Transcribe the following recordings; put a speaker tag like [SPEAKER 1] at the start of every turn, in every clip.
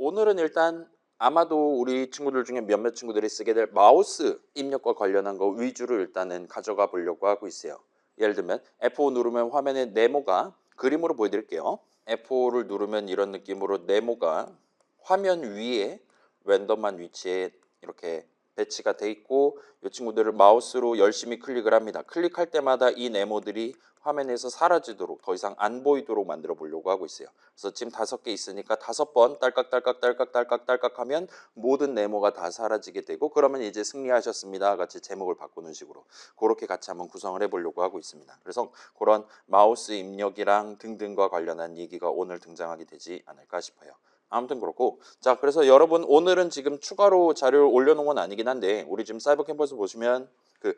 [SPEAKER 1] 오늘은 일단 아마도 우리 친구들 중에 몇몇 친구들이 쓰게 될 마우스 입력과 관련한 거 위주로 일단은 가져가 보려고 하고 있어요. 예를 들면 F5 누르면 화면에 네모가 그림으로 보여드릴게요. F5를 누르면 이런 느낌으로 네모가 화면 위에 랜덤한 위치에 이렇게 배치가 돼 있고 이 친구들을 마우스로 열심히 클릭을 합니다. 클릭할 때마다 이 네모들이 화면에서 사라지도록 더 이상 안 보이도록 만들어 보려고 하고 있어요. 그래서 지금 5개 있으니까 5번 딸깍딸깍 하면 모든 네모가 다 사라지게 되고 그러면 이제 승리하셨습니다 같이 제목을 바꾸는 식으로 그렇게 같이 한번 구성을 해보려고 하고 있습니다. 그래서 그런 마우스 입력이랑 등등과 관련한 얘기가 오늘 등장하게 되지 않을까 싶어요. 아무튼 그렇고 자 그래서 여러분 오늘은 지금 추가로 자료를 올려놓은 건 아니긴 한데 우리 지금 사이버 캠퍼스 보시면 그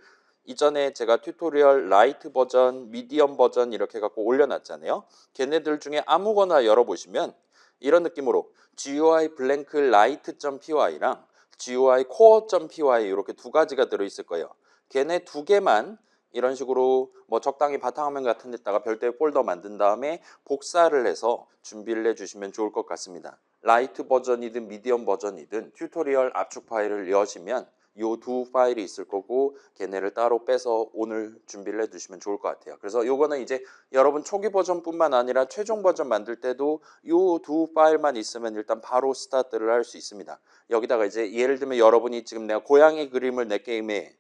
[SPEAKER 1] 이전에 제가 튜토리얼 라이트 버전, 미디엄 버전 이렇게 갖고 올려놨잖아요. 걔네들 중에 아무거나 열어보시면 이런 느낌으로 GUI 블랭크 라이트.py랑 GUI core.py 이렇게 두 가지가 들어있을 거예요. 걔네 두 개만 이런 식으로 뭐 적당히 바탕화면 같은 데다가 별도의 폴더 만든 다음에 복사를 해서 준비를 해주시면 좋을 것 같습니다. 라이트 버전이든 미디엄 버전이든 튜토리얼 압축 파일을 여시면 요 두 파일이 있을 거고 걔네를 따로 빼서 오늘 준비를 해두시면 좋을 것 같아요. 그래서 요거는 이제 여러분 초기 버전뿐만 아니라 최종 버전 만들 때도 요 두 파일만 있으면 일단 바로 스타트를 할 수 있습니다. 여기다가 이제 예를 들면 여러분이 지금 내가 고양이 그림을 내 게임에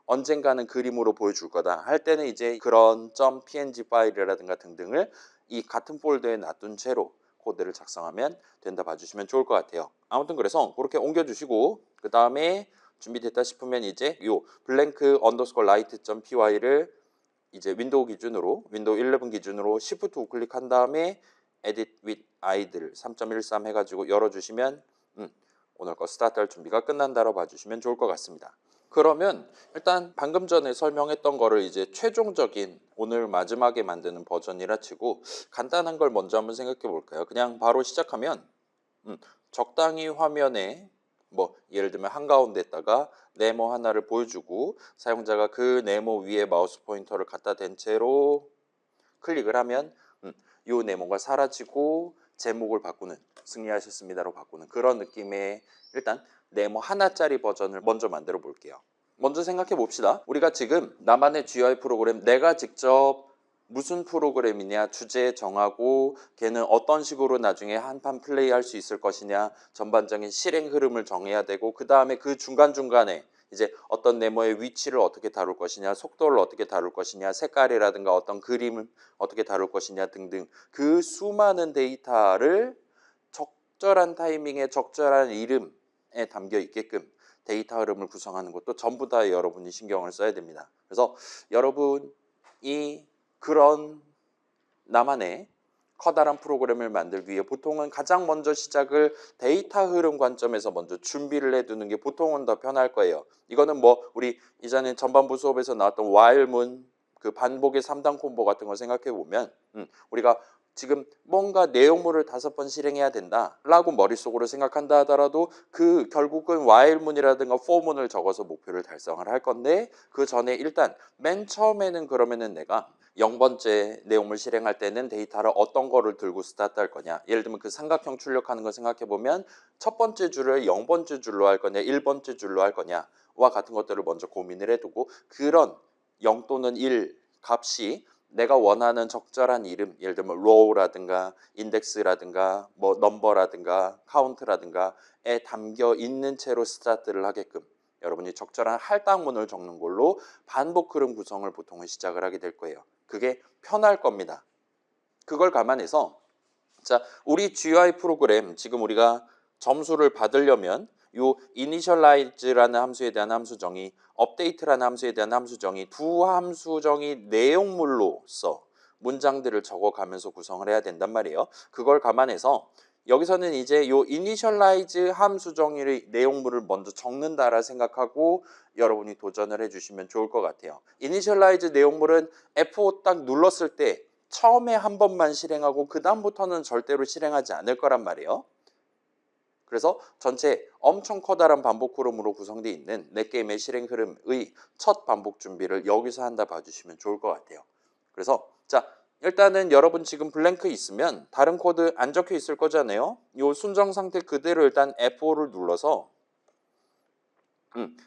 [SPEAKER 1] 언젠가는 그림으로 보여줄 거다 할 때는 이제 그런 .png 파일이라든가 등등을 이 같은 폴더에 놔둔 채로 코드를 작성하면 된다 봐주시면 좋을 것 같아요. 아무튼 그래서 그렇게 옮겨주시고 그 다음에 준비됐다 싶으면 이제 요 블랭크 언더스코어 라이트.py를 이제 윈도우 기준으로 윈도우 11 기준으로 Shift 우클릭한 다음에 Edit with idle 3.13 해가지고 열어주시면 오늘 거 스타트할 준비가 끝난다고 봐주시면 좋을 것 같습니다. 그러면 일단 방금 전에 설명했던 거를 이제 최종적인 오늘 마지막에 만드는 버전이라 치고 간단한 걸 먼저 한번 생각해 볼까요? 그냥 바로 시작하면 적당히 화면에 뭐 예를 들면 한가운데다가 네모 하나를 보여주고 사용자가 그 네모 위에 마우스 포인터를 갖다 댄 채로 클릭을 하면 이 네모가 사라지고 제목을 바꾸는 승리하셨습니다로 바꾸는 그런 느낌의 일단 네모 하나짜리 버전을 먼저 만들어 볼게요. 먼저 생각해 봅시다. 우리가 지금 나만의 GUI 프로그램 내가 직접 무슨 프로그램이냐 주제 정하고 걔는 어떤 식으로 나중에 한판 플레이할 수 있을 것이냐 전반적인 실행 흐름을 정해야 되고 그 다음에 그 중간중간에 이제 어떤 네모의 위치를 어떻게 다룰 것이냐 속도를 어떻게 다룰 것이냐 색깔이라든가 어떤 그림을 어떻게 다룰 것이냐 등등 그 수많은 데이터를 적절한 타이밍에 적절한 이름에 담겨 있게끔 데이터 흐름을 구성하는 것도 전부 다 여러분이 신경을 써야 됩니다. 그래서 여러분이 그런 나만의 커다란 프로그램을 만들기 위해 보통은 가장 먼저 시작을 데이터 흐름 관점에서 먼저 준비를 해두는 게 보통은 더 편할 거예요. 이거는 뭐 우리 이전에 전반부 수업에서 나왔던 while문 그 반복의 3단 콤보 같은 거 생각해 보면 우리가 지금 뭔가 내용물을 5번 실행해야 된다라고 머릿속으로 생각한다 하더라도 그 결국은 while문이라든가 for문을 적어서 목표를 달성을 할 건데 그 전에 일단 맨 처음에는 그러면은 내가 0번째 내용물 실행할 때는 데이터를 어떤 거를 들고 스타트할 거냐 예를 들면 그 삼각형 출력하는 거 생각해 보면 첫 번째 줄을 0번째 줄로 할 거냐 1번째 줄로 할 거냐와 같은 것들을 먼저 고민을 해두고 그런 0 또는 1 값이 내가 원하는 적절한 이름 예를 들면 row라든가 index라든가 뭐 number라든가 count라든가에 담겨 있는 채로 스타트를 하게끔 여러분이 적절한 할당문을 적는 걸로 반복 흐름 구성을 보통은 시작을 하게 될 거예요. 그게 편할 겁니다. 그걸 감안해서 자 우리 GUI 프로그램 지금 우리가 점수를 받으려면 요 initialize라는 함수에 대한 함수 정의, update라는 함수에 대한 함수 정의 두 함수 정의 내용물로서 문장들을 적어가면서 구성을 해야 된단 말이에요. 그걸 감안해서 여기서는 이제 요 initialize 함수 정의의 내용물을 먼저 적는다라 생각하고 여러분이 도전을 해주시면 좋을 것 같아요. initialize 내용물은 F5 딱 눌렀을 때 처음에 한 번만 실행하고 그 다음부터는 절대로 실행하지 않을 거란 말이에요. 그래서 전체 엄청 커다란 반복 흐름으로 구성되어 있는 내 게임의 실행 흐름의 첫 반복 준비를 여기서 한다 봐주시면 좋을 것 같아요. 그래서 자 일단은 여러분 지금 블랭크 있으면 다른 코드 안 적혀 있을 거잖아요. 이 순정 상태 그대로 일단 F5를 눌러서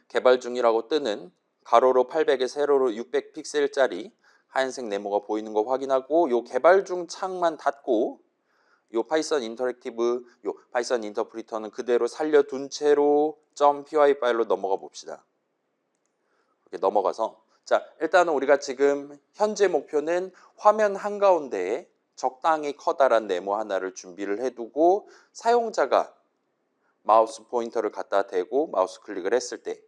[SPEAKER 1] 개발 중이라고 뜨는 가로로 800에 세로로 600 픽셀짜리 하얀색 네모가 보이는 거 확인하고 요 개발 중 창만 닫고 요 파이썬 인터랙티브 요 파이썬 인터프리터는 그대로 살려둔 채로 .py 파일로 넘어가 봅시다. 이렇게 넘어가서 자 일단은 우리가 지금 현재 목표는 화면 한가운데에 적당히 커다란 네모 하나를 준비를 해두고 사용자가 마우스 포인터를 갖다 대고 마우스 클릭을 했을 때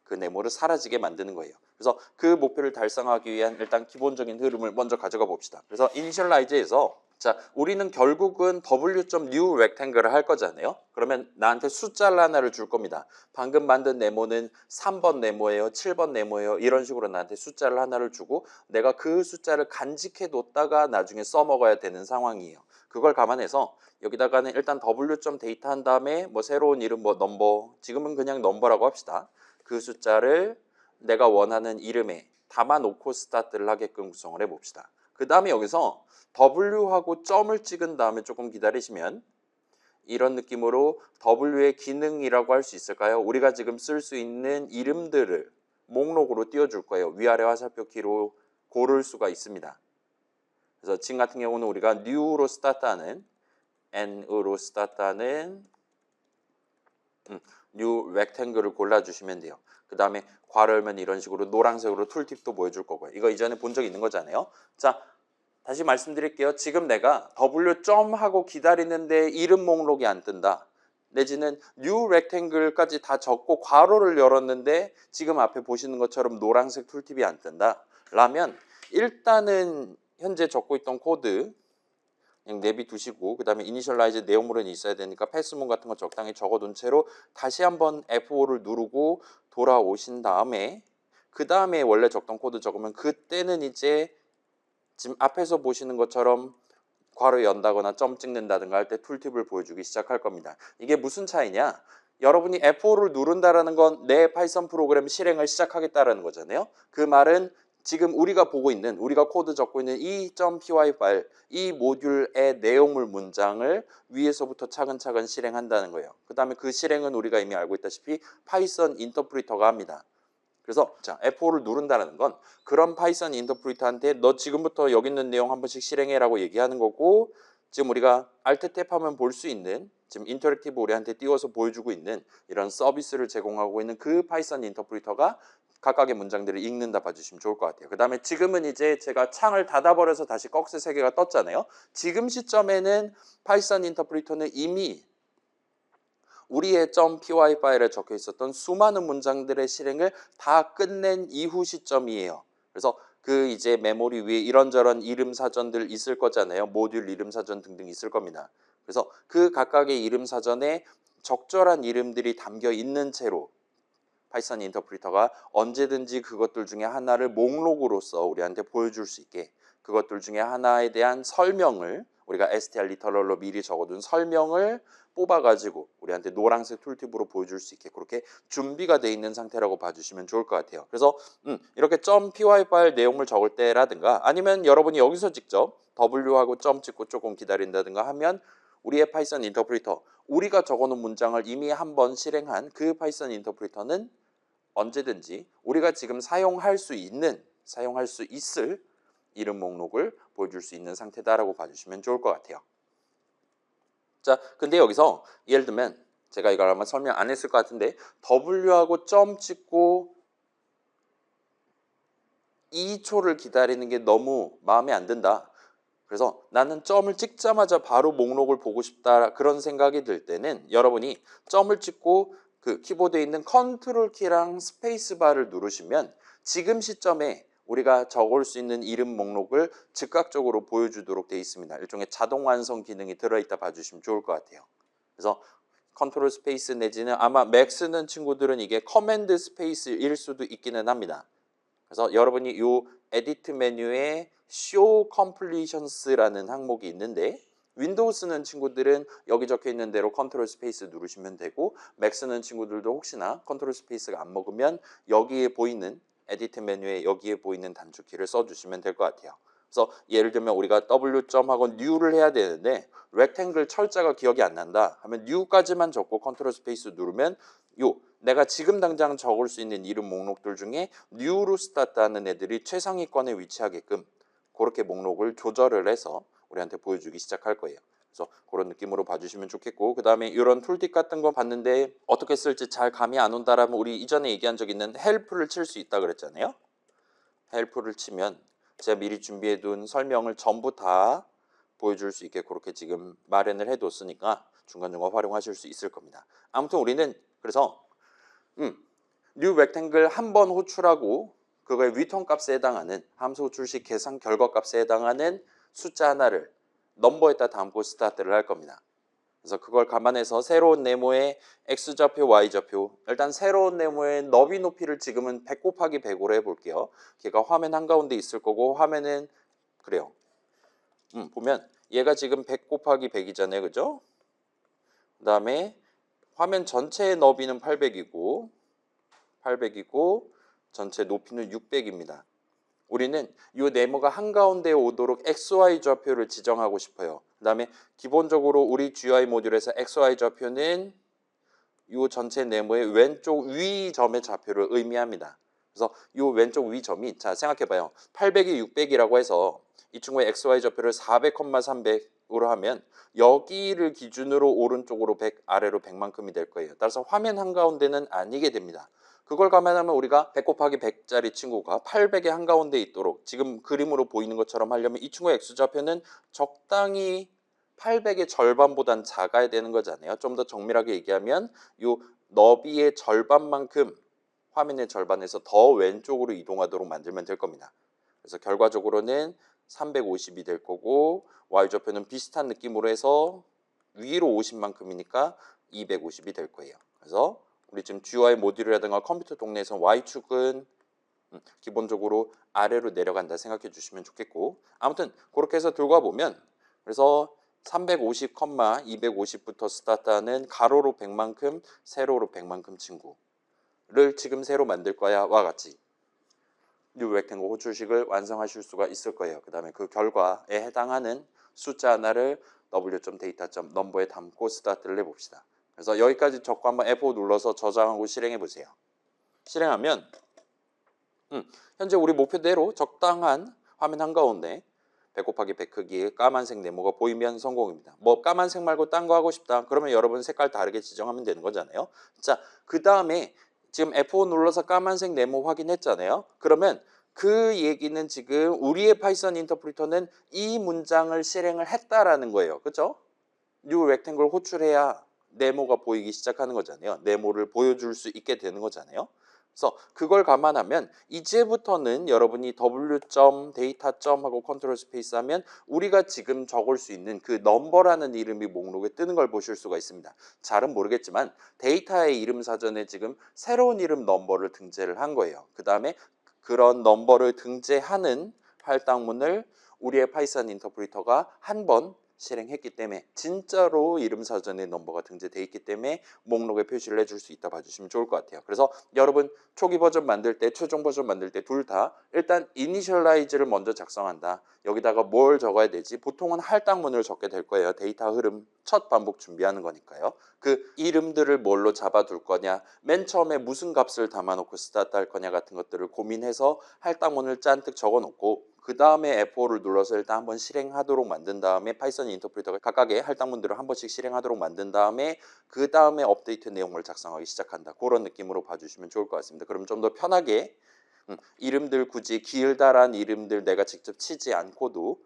[SPEAKER 1] 그 네모를 사라지게 만드는 거예요. 그래서 그 목표를 달성하기 위한 일단 기본적인 흐름을 먼저 가져가 봅시다. 그래서 이니셜라이즈에서 자 우리는 결국은 w.new rectangle을 할 거잖아요. 그러면 나한테 숫자를 하나를 줄 겁니다. 방금 만든 네모는 3번 네모예요, 7번 네모예요. 이런 식으로 나한테 숫자를 하나를 주고 내가 그 숫자를 간직해 뒀다가 나중에 써먹어야 되는 상황이에요. 그걸 감안해서 여기다가는 일단 w.data 한 다음에 뭐 새로운 이름 뭐 넘버 지금은 그냥 넘버라고 합시다. 그 숫자를 내가 원하는 이름에 담아놓고 스타트를 하게끔 구성을 해봅시다. 그 다음에 여기서 W하고 점을 찍은 다음에 조금 기다리시면 이런 느낌으로 W의 기능이라고 할 수 있을까요? 우리가 지금 쓸 수 있는 이름들을 목록으로 띄워줄 거예요. 위아래 화살표 키로 고를 수가 있습니다. 그래서 지금 같은 경우는 우리가 new로 스타트하는 n으로 스타트하는 new rectangle을 골라주시면 돼요. 그 다음에 괄호 열면 이런 식으로 노란색으로 툴팁도 보여줄 거고요. 이거 이전에 본 적 있는 거잖아요. 자, 다시 말씀드릴게요. 지금 내가 W. 하고 기다리는데 이름 목록이 안 뜬다. 내지는 new rectangle까지 다 적고 괄호를 열었는데 지금 앞에 보시는 것처럼 노란색 툴팁이 안 뜬다. 라면 일단은 현재 적고 있던 코드 그냥 내비두시고 그 다음에 이니셜라이즈 내용물은 있어야 되니까 패스문 같은 거 적당히 적어둔 채로 다시 한번 F5를 누르고 돌아오신 다음에 그 다음에 원래 적던 코드 적으면 그때는 이제 지금 앞에서 보시는 것처럼 괄호 연다거나 점 찍는다든가 할 때 툴팁을 보여주기 시작할 겁니다. 이게 무슨 차이냐? 여러분이 F5를 누른다라는 건 내 파이썬 프로그램 실행을 시작하겠다라는 거잖아요. 그 말은 지금 우리가 보고 있는 우리가 코드 적고 있는 이 .py 파일 이 모듈의 내용물 문장을 위에서부터 차근차근 실행한다는 거예요. 그 다음에 그 실행은 우리가 이미 알고 있다시피 파이썬 인터프리터가 합니다. 그래서 자 F5를 누른다는 건 그런 파이썬 인터프리터한테 너 지금부터 여기 있는 내용 한 번씩 실행해라고 얘기하는 거고 지금 우리가 Alt 탭하면 볼 수 있는 지금 인터랙티브 우리한테 띄워서 보여주고 있는 이런 서비스를 제공하고 있는 그 파이썬 인터프리터가 각각의 문장들을 읽는다 봐주시면 좋을 것 같아요. 그 다음에 지금은 이제 제가 창을 닫아버려서 다시 꺽쇠 3개가 떴잖아요. 지금 시점에는 파이썬 인터프리터는 이미 우리의 .py 파일에 적혀 있었던 수많은 문장들의 실행을 다 끝낸 이후 시점이에요. 그래서 그 이제 메모리 위에 이런저런 이름 사전들 있을 거잖아요. 모듈 이름 사전 등등 있을 겁니다. 그래서 그 각각의 이름 사전에 적절한 이름들이 담겨 있는 채로 파이썬 인터프리터가 언제든지 그것들 중에 하나를 목록으로서 우리한테 보여줄 수 있게 그것들 중에 하나에 대한 설명을 우리가 str 리터럴로 미리 적어둔 설명을 뽑아가지고 우리한테 노란색 툴팁으로 보여줄 수 있게 그렇게 준비가 돼 있는 상태라고 봐주시면 좋을 것 같아요. 그래서 이렇게 .py 파일 내용을 적을 때라든가 아니면 여러분이 여기서 직접 W하고 점 찍고 조금 기다린다든가 하면 우리의 파이썬 인터프리터 우리가 적어놓은 문장을 이미 한번 실행한 그 파이썬 인터프리터는 언제든지 우리가 지금 사용할 수 있을 이름 목록을 보여줄 수 있는 상태다라고 봐주시면 좋을 것 같아요. 자, 근데 여기서 예를 들면 제가 이걸 아마 설명 안 했을 것 같은데 W하고 점 찍고 2초를 기다리는 게 너무 마음에 안 든다. 그래서 나는 점을 찍자마자 바로 목록을 보고 싶다 그런 생각이 들 때는 여러분이 점을 찍고 그 키보드에 있는 컨트롤 키랑 스페이스 바를 누르시면 지금 시점에 우리가 적을 수 있는 이름 목록을 즉각적으로 보여주도록 되어 있습니다. 일종의 자동 완성 기능이 들어있다 봐주시면 좋을 것 같아요. 그래서 컨트롤 스페이스 내지는 아마 맥 쓰는 친구들은 이게 커맨드 스페이스일 수도 있기는 합니다. 그래서 여러분이 이 에디트 메뉴에 Show Completions라는 항목이 있는데 윈도우 쓰는 친구들은 여기 적혀 있는 대로 컨트롤 스페이스 누르시면 되고 맥 쓰는 친구들도 혹시나 컨트롤 스페이스가 안 먹으면 여기에 보이는 에디트 메뉴에 여기에 보이는 단축키를 써주시면 될 것 같아요. 그래서 예를 들면 우리가 W.하고 new를 해야 되는데 rectangle 철자가 기억이 안 난다 하면 new까지만 적고 컨트롤 스페이스 누르면 내가 지금 당장 적을 수 있는 이름 목록들 중에 new로 스타트하는 애들이 최상위권에 위치하게끔 그렇게 목록을 조절을 해서 우리한테 보여주기 시작할 거예요. 그래서 그런 느낌으로 봐주시면 좋겠고, 그 다음에 이런 툴팁 같은 거 봤는데 어떻게 쓸지 잘 감이 안 온다라면 우리 이전에 얘기한 적 있는 help를 칠 수 있다 그랬잖아요. help를 치면 제가 미리 준비해둔 설명을 전부 다 보여줄 수 있게 그렇게 지금 마련을 해뒀으니까 중간중간 활용하실 수 있을 겁니다. 아무튼 우리는 그래서 new rectangle 한 번 호출하고 그거의 return 값에 해당하는 함수 호출식 계산 결과 값에 해당하는 숫자 하나를 넘버에다 담고 스타트를 할 겁니다. 그래서 그걸 감안해서 새로운 네모의 x좌표, y좌표, 일단 새로운 네모의 너비 높이를 지금은 100 곱하기 100으로 해볼게요. 걔가 화면 한가운데 있을 거고 화면은 그래요. 보면 얘가 지금 100 곱하기 100이잖아요. 그죠? 그 다음에 화면 전체의 너비는 800이고 전체 높이는 600입니다. 우리는 이 네모가 한가운데에 오도록 XY 좌표를 지정하고 싶어요. 그 다음에 기본적으로 우리 GUI 모듈에서 XY 좌표는 이 전체 네모의 왼쪽 위 점의 좌표를 의미합니다. 그래서 이 왼쪽 위 점이 자 생각해봐요. 800이 600이라고 해서 이 친구의 XY 좌표를 400,300으로 하면 여기를 기준으로 오른쪽으로 100, 아래로 100만큼이 될 거예요. 따라서 화면 한가운데는 아니게 됩니다. 그걸 감안하면 우리가 100 곱하기 100짜리 친구가 800의 한가운데 있도록 지금 그림으로 보이는 것처럼 하려면 이 친구의 X좌표는 적당히 800의 절반보단 작아야 되는 거잖아요. 좀 더 정밀하게 얘기하면 이 너비의 절반만큼 화면의 절반에서 더 왼쪽으로 이동하도록 만들면 될 겁니다. 그래서 결과적으로는 350이 될 거고 Y좌표는 비슷한 느낌으로 해서 위로 50만큼이니까 250이 될 거예요. 그래서 우리 지금 GUI 모듈이라든가 컴퓨터 동네에서 Y축은 기본적으로 아래로 내려간다 생각해 주시면 좋겠고, 아무튼 그렇게 해서 들고 와보면 그래서 350, 250부터 스타트하는 가로로 100만큼, 세로로 100만큼 친구를 지금 새로 만들 거야와 같이 new rectangle 호출식을 완성하실 수가 있을 거예요. 그 다음에 그 결과에 해당하는 숫자 하나를 w.data.number에 담고 스타트를 해봅시다. 그래서 여기까지 적고 한번 F5 눌러서 저장하고 실행해 보세요. 실행하면 현재 우리 목표대로 적당한 화면 한가운데 100 곱하기 100 크기의 까만색 네모가 보이면 성공입니다. 뭐 까만색 말고 딴 거 하고 싶다. 그러면 여러분 색깔 다르게 지정하면 되는 거잖아요. 자, 그 다음에 지금 F5 눌러서 까만색 네모 확인했잖아요. 그러면 그 얘기는 지금 우리의 파이썬 인터프리터는 이 문장을 실행을 했다라는 거예요. 그렇죠? new rectangle 호출해야 네모가 보이기 시작하는 거잖아요. 네모를 보여줄 수 있게 되는 거잖아요. 그래서 그걸 감안하면 이제부터는 여러분이 w.data. 하고 컨트롤 스페이스 하면 우리가 지금 적을 수 있는 그 넘버라는 이름이 목록에 뜨는 걸 보실 수가 있습니다. 잘은 모르겠지만 데이터의 이름 사전에 지금 새로운 이름 넘버를 등재를 한 거예요. 그 다음에 그런 넘버를 등재하는 할당문을 우리의 파이썬 인터프리터가 한번 실행했기 때문에 진짜로 이름 사전에 넘버가 등재되어 있기 때문에 목록에 표시를 해줄 수 있다 봐주시면 좋을 것 같아요. 그래서 여러분 초기 버전 만들 때 최종 버전 만들 때 둘 다 일단 이니셜라이즈를 먼저 작성한다. 여기다가 뭘 적어야 되지? 보통은 할당문을 적게 될 거예요. 데이터 흐름 첫 반복 준비하는 거니까요. 그 이름들을 뭘로 잡아둘 거냐, 맨 처음에 무슨 값을 담아놓고 스타트 할 거냐 같은 것들을 고민해서 할당문을 잔뜩 적어놓고 그 다음에 F5를 눌러서 일단 한번 실행하도록 만든 다음에 파이썬 인터프리터가 각각의 할당문들을 한 번씩 실행하도록 만든 다음에 그 다음에 업데이트 내용을 작성하기 시작한다. 그런 느낌으로 봐주시면 좋을 것 같습니다. 그럼 좀 더 편하게 이름들 굳이 길다란 이름들 내가 직접 치지 않고도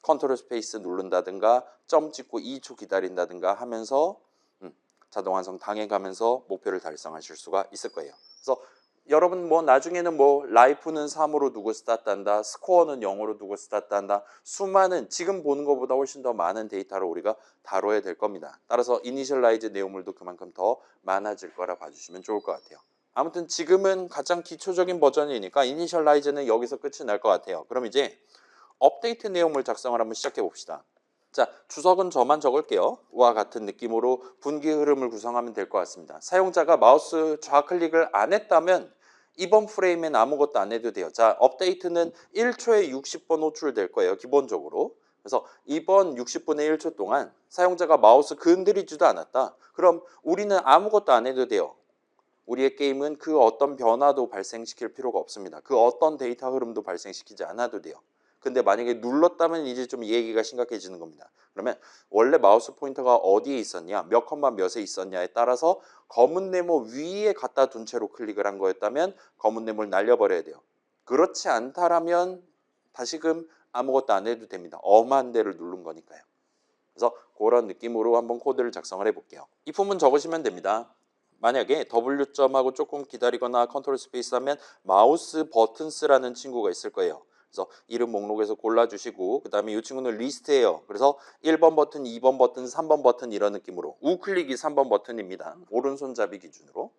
[SPEAKER 1] 컨트롤 스페이스 누른다든가 점 찍고 2초 기다린다든가 하면서 자동 완성 당해가면서 목표를 달성하실 수가 있을 거예요. 그래서 여러분 뭐 나중에는 뭐 라이프는 3으로 두고 스타트한다. 스코어는 0으로 두고 스타트한다. 수많은 지금 보는 것보다 훨씬 더 많은 데이터를 우리가 다뤄야 될 겁니다. 따라서 이니셜라이즈 내용물도 그만큼 더 많아질 거라 봐주시면 좋을 것 같아요. 아무튼 지금은 가장 기초적인 버전이니까 이니셜라이즈는 여기서 끝이 날 것 같아요. 그럼 이제 업데이트 내용물 작성을 한번 시작해 봅시다. 자, 주석은 저만 적을게요. 와 같은 느낌으로 분기 흐름을 구성하면 될 것 같습니다. 사용자가 마우스 좌클릭을 안 했다면 이번 프레임엔 아무것도 안 해도 돼요. 자, 업데이트는 1초에 60번 호출될 거예요. 기본적으로. 그래서 이번 60분의 1초 동안 사용자가 마우스 건드리지도 않았다. 그럼 우리는 아무것도 안 해도 돼요. 우리의 게임은 그 어떤 변화도 발생시킬 필요가 없습니다. 그 어떤 데이터 흐름도 발생시키지 않아도 돼요. 근데 만약에 눌렀다면 이제 좀 이 얘기가 심각해지는 겁니다. 그러면 원래 마우스 포인터가 어디에 있었냐, 몇 컴마 몇에 있었냐에 따라서 검은 네모 위에 갖다 둔 채로 클릭을 한 거였다면 검은 네모를 날려버려야 돼요. 그렇지 않다라면 다시금 아무것도 안 해도 됩니다. 엄한 데를 누른 거니까요. 그래서 그런 느낌으로 한번 코드를 작성을 해볼게요. 이 부분 적으시면 됩니다. 만약에 W점하고 조금 기다리거나 컨트롤 스페이스 하면 마우스 버튼스라는 친구가 있을 거예요. 그래서 이름 목록에서 골라주시고 그 다음에 이 친구는 리스트예요. 그래서 1번 버튼, 2번 버튼, 3번 버튼 이런 느낌으로 우클릭이 3번 버튼입니다. 오른손잡이 기준으로.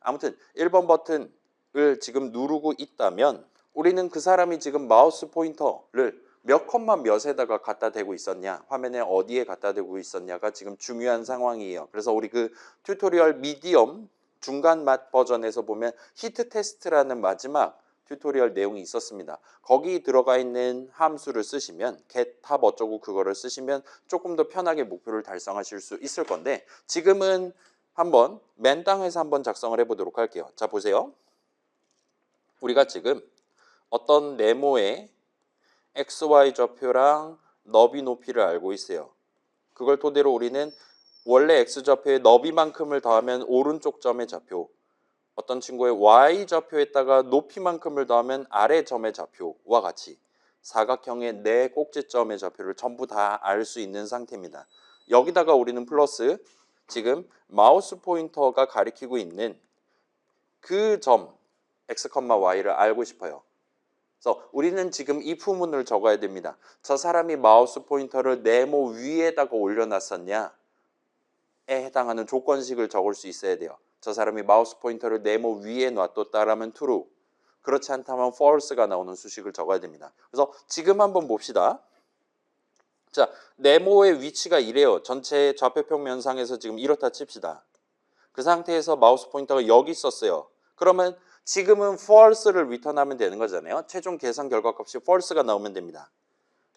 [SPEAKER 1] 아무튼 1번 버튼을 지금 누르고 있다면 우리는 그 사람이 지금 마우스 포인터를 몇 컴마 몇에다가 갖다 대고 있었냐, 화면에 어디에 갖다 대고 있었냐가 지금 중요한 상황이에요. 그래서 우리 그 튜토리얼 미디엄 중간 맛 버전에서 보면 히트 테스트라는 마지막 튜토리얼 내용이 있었습니다. 거기 들어가 있는 함수를 쓰시면 get, tab 어쩌고 그거를 쓰시면 조금 더 편하게 목표를 달성하실 수 있을 건데 지금은 한번 맨땅에서 한번 작성을 해보도록 할게요. 자, 보세요. 우리가 지금 어떤 네모의 XY 좌표랑 너비 높이를 알고 있어요. 그걸 토대로 우리는 원래 X좌표의 너비만큼을 더하면 오른쪽 점의 좌표, 어떤 친구의 Y좌표에다가 높이만큼을 더하면 아래 점의 좌표와 같이 사각형의 네 꼭지점의 좌표를 전부 다 알 수 있는 상태입니다. 여기다가 우리는 플러스 지금 마우스 포인터가 가리키고 있는 그 점 X, Y를 알고 싶어요. 그래서 우리는 지금 이 부문을 적어야 됩니다. 저 사람이 마우스 포인터를 네모 위에다가 올려놨었냐에 해당하는 조건식을 적을 수 있어야 돼요. 저 사람이 마우스 포인터를 네모 위에 놔뒀다라면 true, 그렇지 않다면 false가 나오는 수식을 적어야 됩니다. 그래서 지금 한번 봅시다. 자, 네모의 위치가 이래요. 전체 좌표평면상에서 지금 이렇다 칩시다. 그 상태에서 마우스 포인터가 여기 있었어요. 그러면 지금은 false를 리턴하면 되는 거잖아요. 최종 계산 결과값이 false가 나오면 됩니다.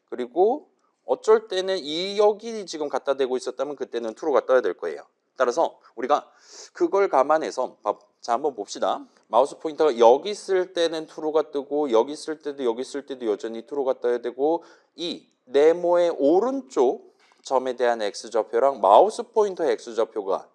[SPEAKER 1] 그리고 어쩔 때는 여기 지금 갖다 대고 있었다면 그때는 true가 떠야 될 거예요. 따라서 우리가 그걸 감안해서 자, 한번 봅시다. 마우스 포인터가 여기 있을 때는 true가 뜨고 여기 있을 때도 여기 있을 때도 여전히 true가 떠야 되고 이 네모의 오른쪽 점에 대한 x좌표랑 마우스 포인터의 x좌표가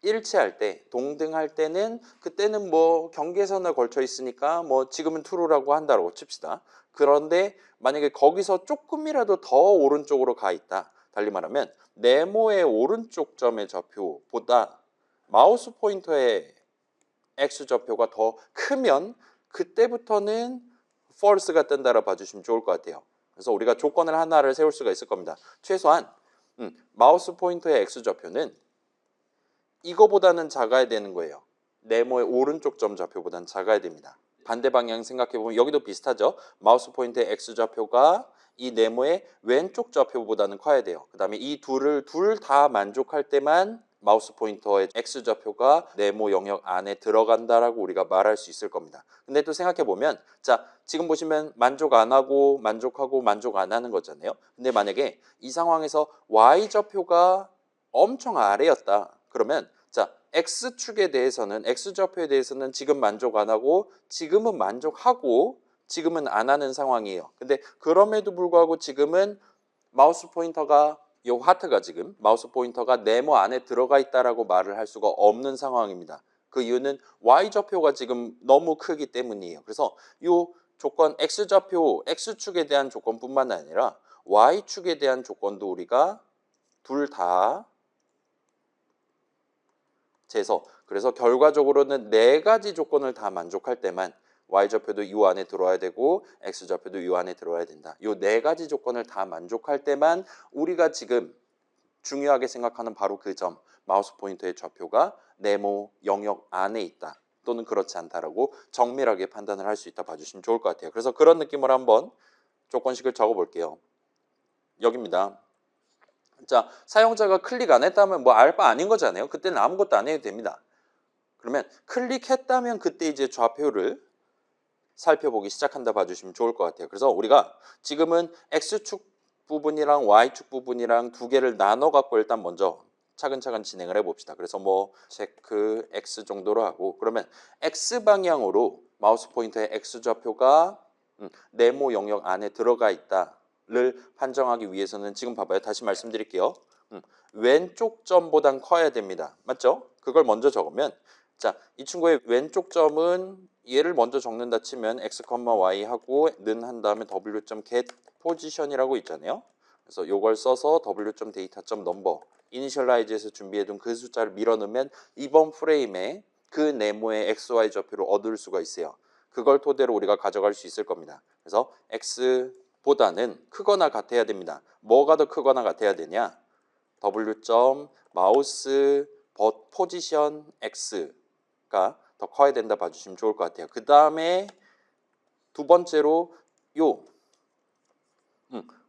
[SPEAKER 1] 일치할 때, 동등할 때는 그때는 뭐 경계선에 걸쳐 있으니까 뭐 지금은 true라고 한다고 칩시다. 그런데 만약에 거기서 조금이라도 더 오른쪽으로 가 있다. 달리 말하면 네모의 오른쪽 점의 좌표보다 마우스 포인터의 x좌표가 더 크면 그때부터는 false가 뜬다라 봐주시면 좋을 것 같아요. 그래서 우리가 조건을 하나를 세울 수가 있을 겁니다. 최소한 마우스 포인터의 x좌표는 이거보다는 작아야 되는 거예요. 네모의 오른쪽 점 좌표보다는 작아야 됩니다. 반대 방향 생각해보면 여기도 비슷하죠. 마우스 포인터의 X좌표가 이 네모의 왼쪽 좌표보다는 커야 돼요. 그 다음에 이 둘을 둘 다 만족할 때만 마우스 포인터의 X좌표가 네모 영역 안에 들어간다라고 우리가 말할 수 있을 겁니다. 근데 또 생각해보면 자, 지금 보시면 만족 안 하고 만족하고 만족 안 하는 거잖아요. 근데 만약에 이 상황에서 Y좌표가 엄청 아래였다. 그러면 자, X축에 대해서는 X좌표에 대해서는 지금 만족 안 하고 지금은 만족하고 지금은 안 하는 상황이에요. 근데 그럼에도 불구하고 지금은 마우스 포인터가 이 하트가 지금 마우스 포인터가 네모 안에 들어가 있다라고 말을 할 수가 없는 상황입니다. 그 이유는 Y좌표가 지금 너무 크기 때문이에요. 그래서 이 조건 X좌표, X축에 대한 조건뿐만 아니라 Y축에 대한 조건도 우리가 둘 다 재서 그래서 결과적으로는 네 가지 조건을 다 만족할 때만 Y좌표도 이 안에 들어와야 되고 X좌표도 이 안에 들어와야 된다. 이 네 가지 조건을 다 만족할 때만 우리가 지금 중요하게 생각하는 바로 그 점, 마우스 포인터의 좌표가 네모 영역 안에 있다. 또는 그렇지 않다라고 정밀하게 판단을 할 수 있다 봐주시면 좋을 것 같아요. 그래서 그런 느낌으로 한번 조건식을 적어볼게요. 여기입니다. 자, 사용자가 클릭 안 했다면 뭐 알바 아닌 거잖아요. 그때는 아무것도 안 해도 됩니다. 그러면 클릭했다면 그때 이제 좌표를 살펴보기 시작한다 봐주시면 좋을 것 같아요. 그래서 우리가 지금은 X축 부분이랑 Y축 부분이랑 두 개를 나눠 갖고 일단 먼저 차근차근 진행을 해봅시다. 그래서 뭐 체크 X 정도로 하고, 그러면 X 방향으로 마우스 포인터의 X 좌표가 네모 영역 안에 들어가 있다를 판정하기 위해서는 지금 봐봐요. 다시 말씀드릴게요. 왼쪽 점보단 커야 됩니다. 맞죠? 그걸 먼저 적으면, 자, 이 친구의 왼쪽 점은 얘를 먼저 적는다 치면 x, y 하고 는 한 다음에 w.get position이라고 있잖아요. 그래서 이걸 써서 w.data.number 이니셜라이즈해서 준비해둔 그 숫자를 밀어넣으면 이번 프레임에 그 네모의 xy 좌표를 얻을 수가 있어요. 그걸 토대로 우리가 가져갈 수 있을 겁니다. 그래서 x보다는 크거나 같아야 됩니다. 뭐가 더 크거나 같아야 되냐? w.mouse position x가 더 커야 된다 봐주시면 좋을 것 같아요. 그 다음에 두 번째로 요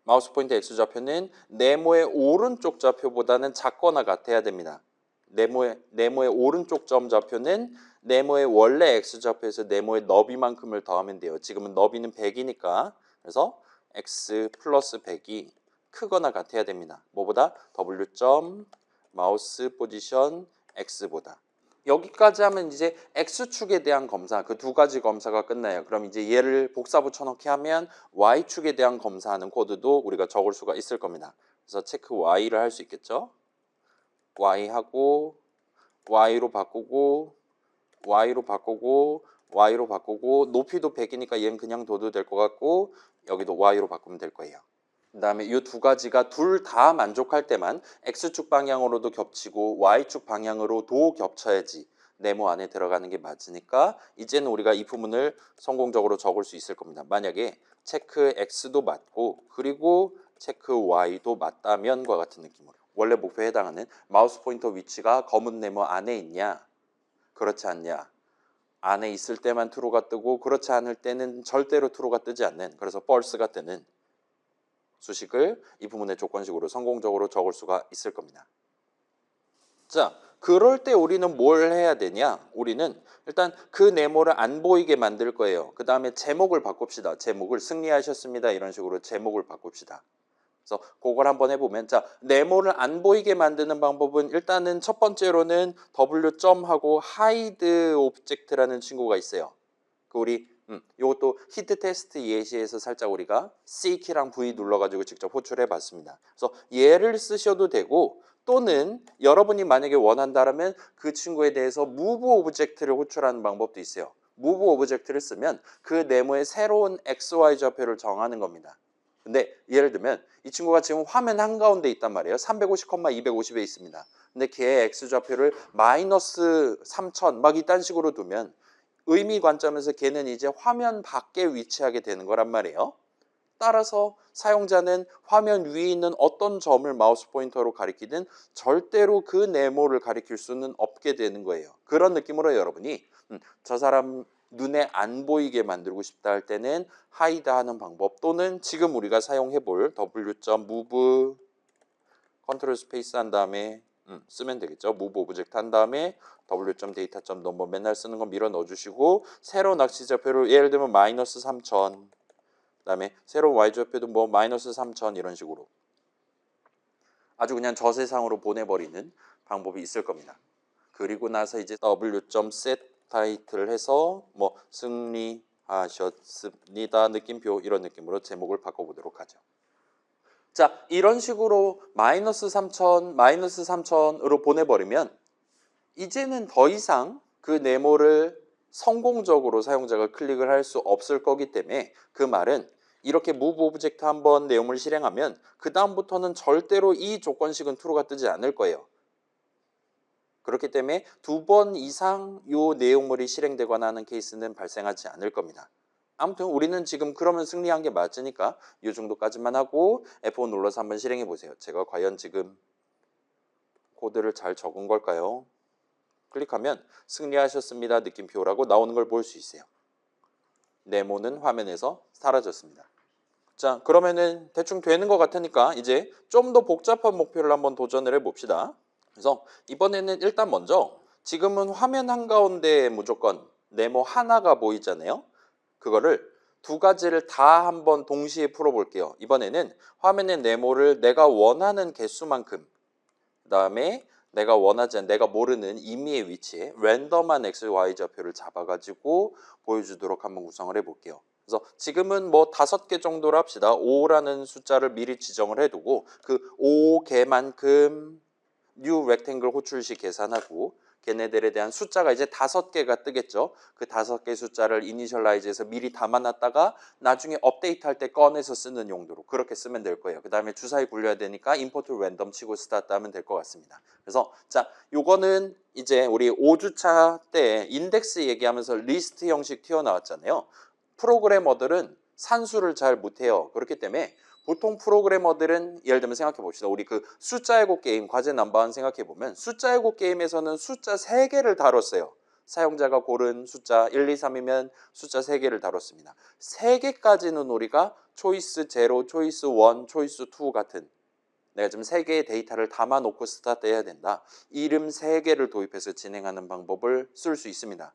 [SPEAKER 1] 마우스 포인터 X 좌표는 네모의 오른쪽 좌표보다는 작거나 같아야 됩니다. 네모의 오른쪽 점 좌표는 네모의 원래 X 좌표에서 네모의 너비만큼을 더하면 돼요. 지금은 너비는 100이니까. 그래서 X 플러스 100이 크거나 같아야 됩니다. 뭐보다? W. 마우스 포지션 X보다. 여기까지 하면 이제 X축에 대한 검사, 그 두 가지 검사가 끝나요. 그럼 이제 얘를 복사 붙여넣기 하면 Y축에 대한 검사하는 코드도 우리가 적을 수가 있을 겁니다. 그래서 체크 Y를 할 수 있겠죠. Y하고 Y로 바꾸고 Y로 바꾸고 Y로 바꾸고 높이도 100이니까 얘는 그냥 둬도 될 것 같고 여기도 Y로 바꾸면 될 거예요. 그 다음에 이 두 가지가 둘 다 만족할 때만 X축 방향으로도 겹치고 Y축 방향으로도 겹쳐야지 네모 안에 들어가는 게 맞으니까 이제는 우리가 이 부분을 성공적으로 적을 수 있을 겁니다. 만약에 체크 X도 맞고 그리고 체크 Y도 맞다면과 같은 느낌으로 원래 목표에 해당하는 마우스 포인터 위치가 검은 네모 안에 있냐 그렇지 않냐 안에 있을 때만 true가 뜨고 그렇지 않을 때는 절대로 true가 뜨지 않는 그래서 false가 뜨는 수식을 이 부분의 조건식으로 성공적으로 적을 수가 있을 겁니다. 자, 그럴 때 우리는 뭘 해야 되냐? 우리는 일단 그 네모를 안 보이게 만들 거예요. 그 다음에 제목을 바꿉시다. 제목을 승리하셨습니다. 이런 식으로 제목을 바꿉시다. 그래서 그걸 한번 해보면 자 네모를 안 보이게 만드는 방법은 일단은 첫 번째로는 w.하고 hide object라는 친구가 있어요. 그 우리 이것도 히트 테스트 예시에서 살짝 우리가 C키랑 V 눌러가지고 직접 호출해 봤습니다. 그래서 얘를 쓰셔도 되고 또는 여러분이 만약에 원한다면 그 친구에 대해서 move 오브젝트를 호출하는 방법도 있어요. move 오브젝트를 쓰면 그 네모의 새로운 XY 좌표를 정하는 겁니다. 근데 예를 들면 이 친구가 지금 화면 한가운데 있단 말이에요. 350, 250에 있습니다. 근데 걔의 X좌표를 마이너스 3000 막 이딴 식으로 두면 의미 관점에서 걔는 이제 화면 밖에 위치하게 되는 거란 말이에요. 따라서 사용자는 화면 위에 있는 어떤 점을 마우스 포인터로 가리키든 절대로 그 네모를 가리킬 수는 없게 되는 거예요. 그런 느낌으로 여러분이 저 사람 눈에 안 보이게 만들고 싶다 할 때는 하이드 하는 방법 또는 지금 우리가 사용해 볼 w.move 컨트롤 스페이스 한 다음에 쓰면 되겠죠. move 오브젝트 한 다음에 w.data.number 맨날 쓰는 거 밀어 넣어주시고 새로운 낚시 좌표를 예를 들면 마이너스 3000 그다음에 새로운 y좌표도 뭐 마이너스 3000 이런 식으로 아주 그냥 저세상으로 보내버리는 방법이 있을 겁니다. 그리고 나서 이제 w.set 타이틀을 해서 뭐 승리하셨습니다 느낌표 이런 느낌으로 제목을 바꿔보도록 하죠. 자, 이런 식으로 마이너스 3000, 마이너스 3000으로 보내버리면 이제는 더 이상 그 네모를 성공적으로 사용자가 클릭을 할 수 없을 거기 때문에 그 말은 이렇게 move 오브젝트 한번 내용을 실행하면 그 다음부터는 절대로 이 조건식은 true가 뜨지 않을 거예요. 그렇기 때문에 두 번 이상 이 내용물이 실행되거나 하는 케이스는 발생하지 않을 겁니다. 아무튼 우리는 지금 그러면 승리한 게 맞으니까 이 정도까지만 하고 F5 눌러서 한번 실행해 보세요. 제가 과연 지금 코드를 잘 적은 걸까요? 클릭하면 승리하셨습니다 느낌표라고 나오는 걸 볼 수 있어요. 네모는 화면에서 사라졌습니다. 자, 그러면은 대충 되는 것 같으니까 이제 좀 더 복잡한 목표를 한번 도전을 해봅시다. 그래서 이번에는 일단 먼저 지금은 화면 한가운데에 무조건 네모 하나가 보이잖아요. 그거를 두 가지를 다 한번 동시에 풀어볼게요. 이번에는 화면의 네모를 내가 원하는 개수만큼, 그 다음에 내가 원하지 않는, 내가 모르는 임의의 위치에 랜덤한 x, y 좌표를 잡아가지고 보여주도록 한번 구성을 해볼게요. 그래서 지금은 뭐 5개 정도로 합시다. 5라는 숫자를 미리 지정을 해두고 그 5개만큼 new rectangle 호출식 계산하고 걔네들에 대한 숫자가 이제 5개가 뜨겠죠. 그 5개 숫자를 이니셜라이즈해서 미리 담아놨다가 나중에 업데이트할 때 꺼내서 쓰는 용도로 그렇게 쓰면 될 거예요. 그 다음에 주사위 굴려야 되니까 import random 치고 스타트 하면 될 것 같습니다. 그래서 자, 요거는 이제 우리 5주차 때 인덱스 얘기하면서 리스트 형식 튀어나왔잖아요. 프로그래머들은 산수를 잘 못해요. 그렇기 때문에 보통 프로그래머들은 예를 들면 생각해 봅시다. 우리 그 숫자 예고 게임 과제 넘버원 생각해 보면 숫자 예고 게임에서는 숫자 3개를 다뤘어요. 사용자가 고른 숫자 1, 2, 3이면 숫자 3개를 다뤘습니다. 3개까지는 우리가 초이스 0, 초이스 1, 초이스 2 같은 내가 지금 3개의 데이터를 담아 놓고 스타트 해야 된다. 이름 3개를 도입해서 진행하는 방법을 쓸 수 있습니다.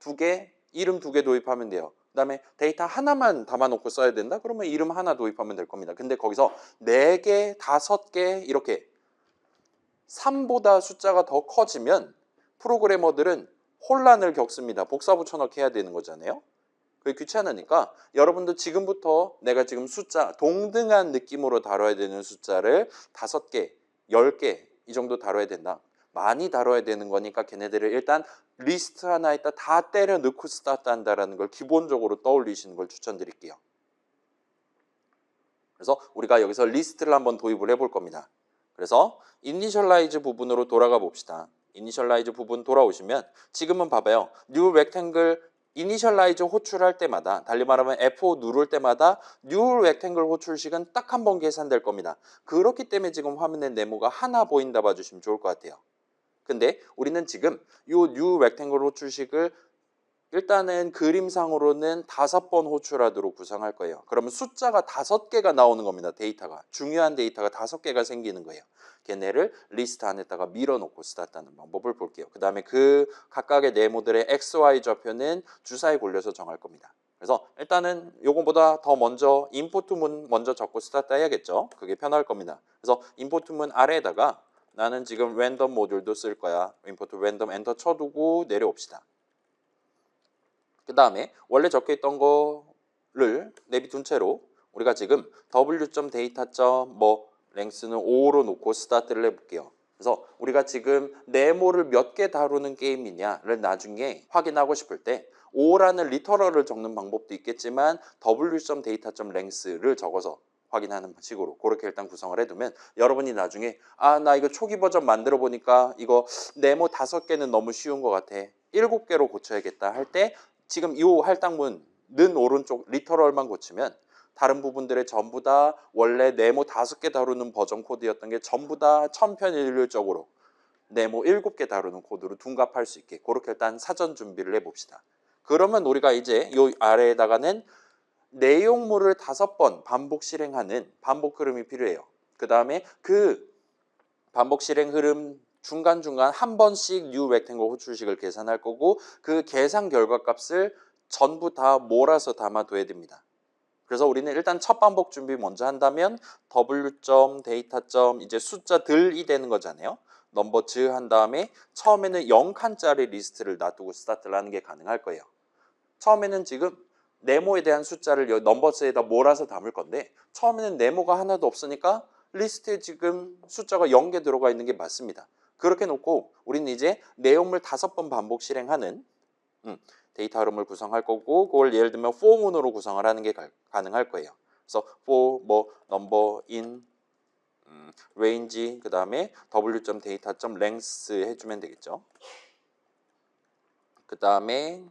[SPEAKER 1] 2개, 이름 2개 도입하면 돼요. 그 다음에 데이터 하나만 담아놓고 써야 된다? 그러면 이름 하나 도입하면 될 겁니다. 근데 거기서 4개, 5개 이렇게 3보다 숫자가 더 커지면 프로그래머들은 혼란을 겪습니다. 복사 붙여넣기 해야 되는 거잖아요. 그게 귀찮으니까 여러분도 지금부터 내가 지금 숫자 동등한 느낌으로 다뤄야 되는 숫자를 5개, 10개 이 정도 다뤄야 된다. 많이 다뤄야 되는 거니까 걔네들을 일단 리스트 하나에다 다 때려 넣고 스타트 한다는 걸 기본적으로 떠올리시는 걸 추천드릴게요. 그래서 우리가 여기서 리스트를 한번 도입을 해볼 겁니다. 그래서 이니셜라이즈 부분으로 돌아가 봅시다. 이니셜라이즈 부분 돌아오시면 지금은 봐봐요. 뉴 렉탱글 이니셜라이즈 호출할 때마다 달리 말하면 F5 누를 때마다 뉴 렉탱글 호출식은 딱 한 번 계산될 겁니다. 그렇기 때문에 지금 화면에 네모가 하나 보인다 봐주시면 좋을 것 같아요. 근데 우리는 지금 이 뉴 렉탱글 호출식을 일단은 그림상으로는 5번 호출하도록 구성할 거예요. 그러면 숫자가 5개가 나오는 겁니다. 데이터가. 중요한 데이터가 5개가 생기는 거예요. 걔네를 리스트 안에다가 밀어놓고 스타트하는 방법을 볼게요. 그 다음에 그 각각의 네모들의 XY 좌표는 주사위 굴려서 정할 겁니다. 그래서 일단은 요거보다 더 먼저 인포트문 먼저 적고 스타트 해야겠죠. 그게 편할 겁니다. 그래서 인포트문 아래에다가 나는 지금 랜덤 모듈도 쓸 거야. 인포트 랜덤 엔터 쳐두고 내려옵시다. 그 다음에 원래 적혀있던 거를 내비둔 채로 우리가 지금 w.data. 뭐 랭스는 5로 놓고 스타트를 해볼게요. 그래서 우리가 지금 네모를 몇 개 다루는 게임이냐를 나중에 확인하고 싶을 때 5라는 리터럴을 적는 방법도 있겠지만 w.data.length를 적어서 확인하는 식으로 그렇게 일단 구성을 해두면 여러분이 나중에 나 이거 초기 버전 만들어 보니까 이거 네모 5개는 너무 쉬운 것 같아. 7개로 고쳐야겠다 할 때 지금 이 할당문는 오른쪽 리터럴만 고치면 다른 부분들의 전부 다 원래 네모 5개 다루는 버전 코드였던 게 전부 다 천편일률적으로 네모 7개 다루는 코드로 둔갑할 수 있게 그렇게 일단 사전 준비를 해봅시다. 그러면 우리가 이제 이 아래에다가는 내용물을 5번 반복 실행하는 반복 흐름이 필요해요. 그 다음에 그 반복 실행 흐름 중간중간 한 번씩 뉴 렉탱글 호출식을 계산할 거고 그 계산 결과 값을 전부 다 몰아서 담아둬야 됩니다. 그래서 우리는 일단 첫 반복 준비 먼저 한다면 w.data. 이제 숫자들이 되는 거잖아요. 넘버즈 한 다음에 처음에는 0칸짜리 리스트를 놔두고 스타트를 하는 게 가능할 거예요. 처음에는 지금 네모에 대한 숫자를 넘버스에다 몰아서 담을 건데 처음에는 네모가 하나도 없으니까 리스트에 지금 숫자가 0개 들어가 있는 게 맞습니다. 그렇게 놓고 우리는 이제 내용물 5번 반복 실행하는 데이터 흐름을 구성할 거고 그걸 예를 들면 for문으로 구성을 하는 게 가능할 거예요. 그래서 for 뭐 number in range 그 다음에 w.data.length 해주면 되겠죠. 그 다음에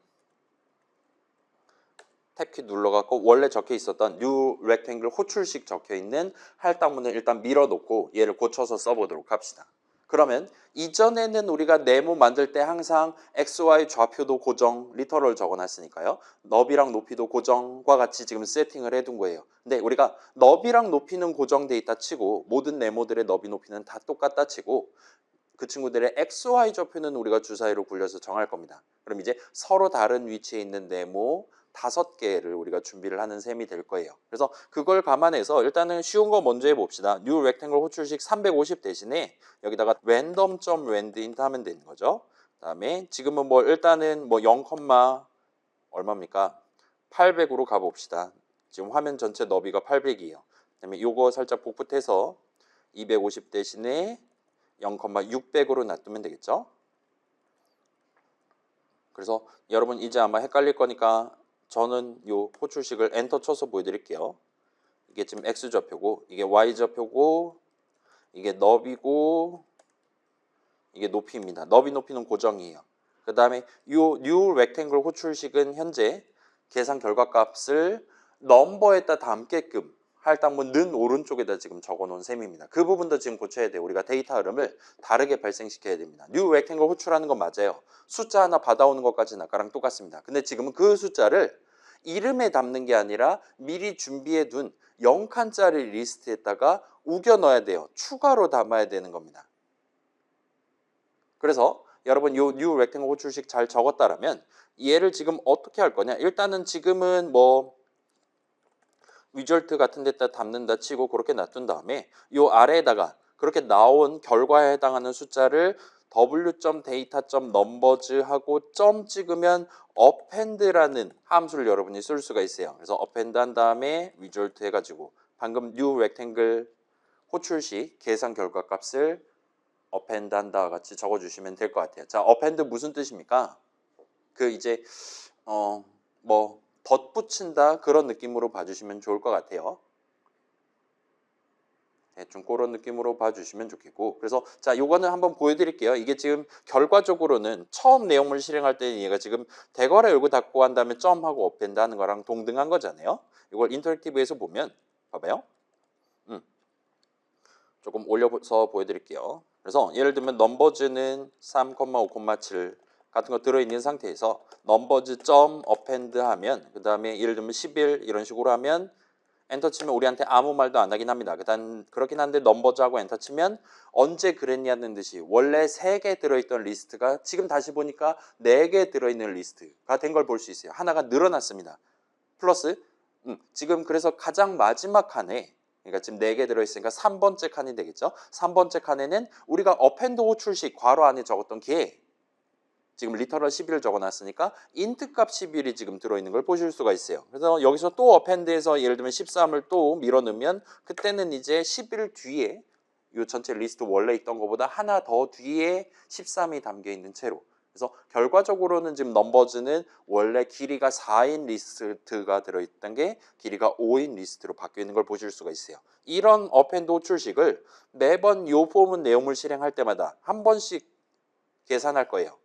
[SPEAKER 1] 탭키 눌러갖고 원래 적혀 있었던 new rectangle 호출식 적혀 있는 할당문을 일단 밀어놓고 얘를 고쳐서 써보도록 합시다. 그러면 이전에는 우리가 네모 만들 때 항상 XY 좌표도 고정, 리터럴 적어놨으니까요. 너비랑 높이도 고정과 같이 지금 세팅을 해둔 거예요. 근데 우리가 너비랑 높이는 고정 데이터 치고 모든 네모들의 너비 높이는 다 똑같다 치고 그 친구들의 XY 좌표는 우리가 주사위로 굴려서 정할 겁니다. 그럼 이제 서로 다른 위치에 있는 네모 5개를 우리가 준비를 하는 셈이 될 거예요. 그래서 그걸 감안해서 일단은 쉬운 거 먼저 해봅시다. new rectangle 호출식 350 대신에 여기다가 random.randint 하면 되는 거죠. 그다음에 지금은 뭐 일단은 뭐 0, 얼마입니까? 800으로 가봅시다. 지금 화면 전체 너비가 800이에요. 그다음에 요거 살짝 복붙해서 250 대신에 0,600으로 놔두면 되겠죠. 그래서 여러분 이제 아마 헷갈릴 거니까 저는 요 호출식을 엔터 쳐서 보여드릴게요. 이게 지금 X좌표고 이게 Y좌표고 이게 너비고 이게 높이입니다. 너비 높이는 고정이에요. 그 다음에 요 new rectangle 호출식은 현재 계산 결과값을 넘버에다 담게끔 할당문는 오른쪽에다 지금 적어놓은 셈입니다. 그 부분도 지금 고쳐야 돼요. 우리가 데이터 흐름을 다르게 발생시켜야 됩니다. new rectangle 호출하는 건 맞아요. 숫자 하나 받아오는 것까지는 아까랑 똑같습니다. 근데 지금은 그 숫자를 이름에 담는 게 아니라 미리 준비해 둔 0칸짜리 리스트에다가 우겨 넣어야 돼요. 추가로 담아야 되는 겁니다. 그래서 여러분 요 new rectangle 호출식 잘 적었다라면 얘를 지금 어떻게 할 거냐? 일단은 지금은 뭐 위절트 같은 데다 담는다 치고 그렇게 놔둔 다음에 요 아래에다가 그렇게 나온 결과에 해당하는 숫자를 w.data.numbers 하고 점 찍으면 append라는 함수를 여러분이 쓸 수가 있어요. 그래서 append 한 다음에 result 해가지고 방금 new rectangle 호출식 계산 결과 값을 append 한다와 같이 적어주시면 될 것 같아요. 자, append 무슨 뜻입니까? 그 이제 뭐 덧붙인다 그런 느낌으로 봐주시면 좋을 것 같아요. 대충 그런 느낌으로 봐주시면 좋겠고 그래서 자 요거는 한번 보여드릴게요. 이게 지금 결과적으로는 처음 내용물 실행할 때 얘가 지금 대괄호 열고 닫고 한 다음에 점하고 append 하는 거랑 동등한 거잖아요. 이걸 인터랙티브에서 보면 봐봐요. 조금 올려서 보여드릴게요. 그래서 예를 들면 넘버즈는 3,5,7 같은 거 들어있는 상태에서 넘버즈 점 append 하면 그 다음에 예를 들면 11 이런 식으로 하면 엔터 치면 우리한테 아무 말도 안 하긴 합니다. 그렇긴 한데 넘버즈하고 엔터 치면 언제 그랬냐는 듯이 원래 3개 들어있던 리스트가 지금 다시 보니까 4개 들어있는 리스트가 된 걸 볼 수 있어요. 하나가 늘어났습니다. 플러스 지금 그래서 가장 마지막 칸에 그러니까 지금 4개 들어있으니까 3번째 칸이 되겠죠. 3번째 칸에는 우리가 append 호출식 괄호 안에 적었던 게 지금 리터럴 11을 적어놨으니까 인트 값 11이 지금 들어있는 걸 보실 수가 있어요. 그래서 여기서 또 append에서 예를 들면 13을 또 밀어 넣으면 그때는 이제 11 뒤에 이 전체 리스트 원래 있던 것보다 하나 더 뒤에 13이 담겨 있는 채로 그래서 결과적으로는 지금 넘버즈는 원래 길이가 4인 리스트가 들어있던 게 길이가 5인 리스트로 바뀌어 있는 걸 보실 수가 있어요. 이런 append 호출식을 매번 요 폼은 내용물 실행할 때마다 한 번씩 계산할 거예요.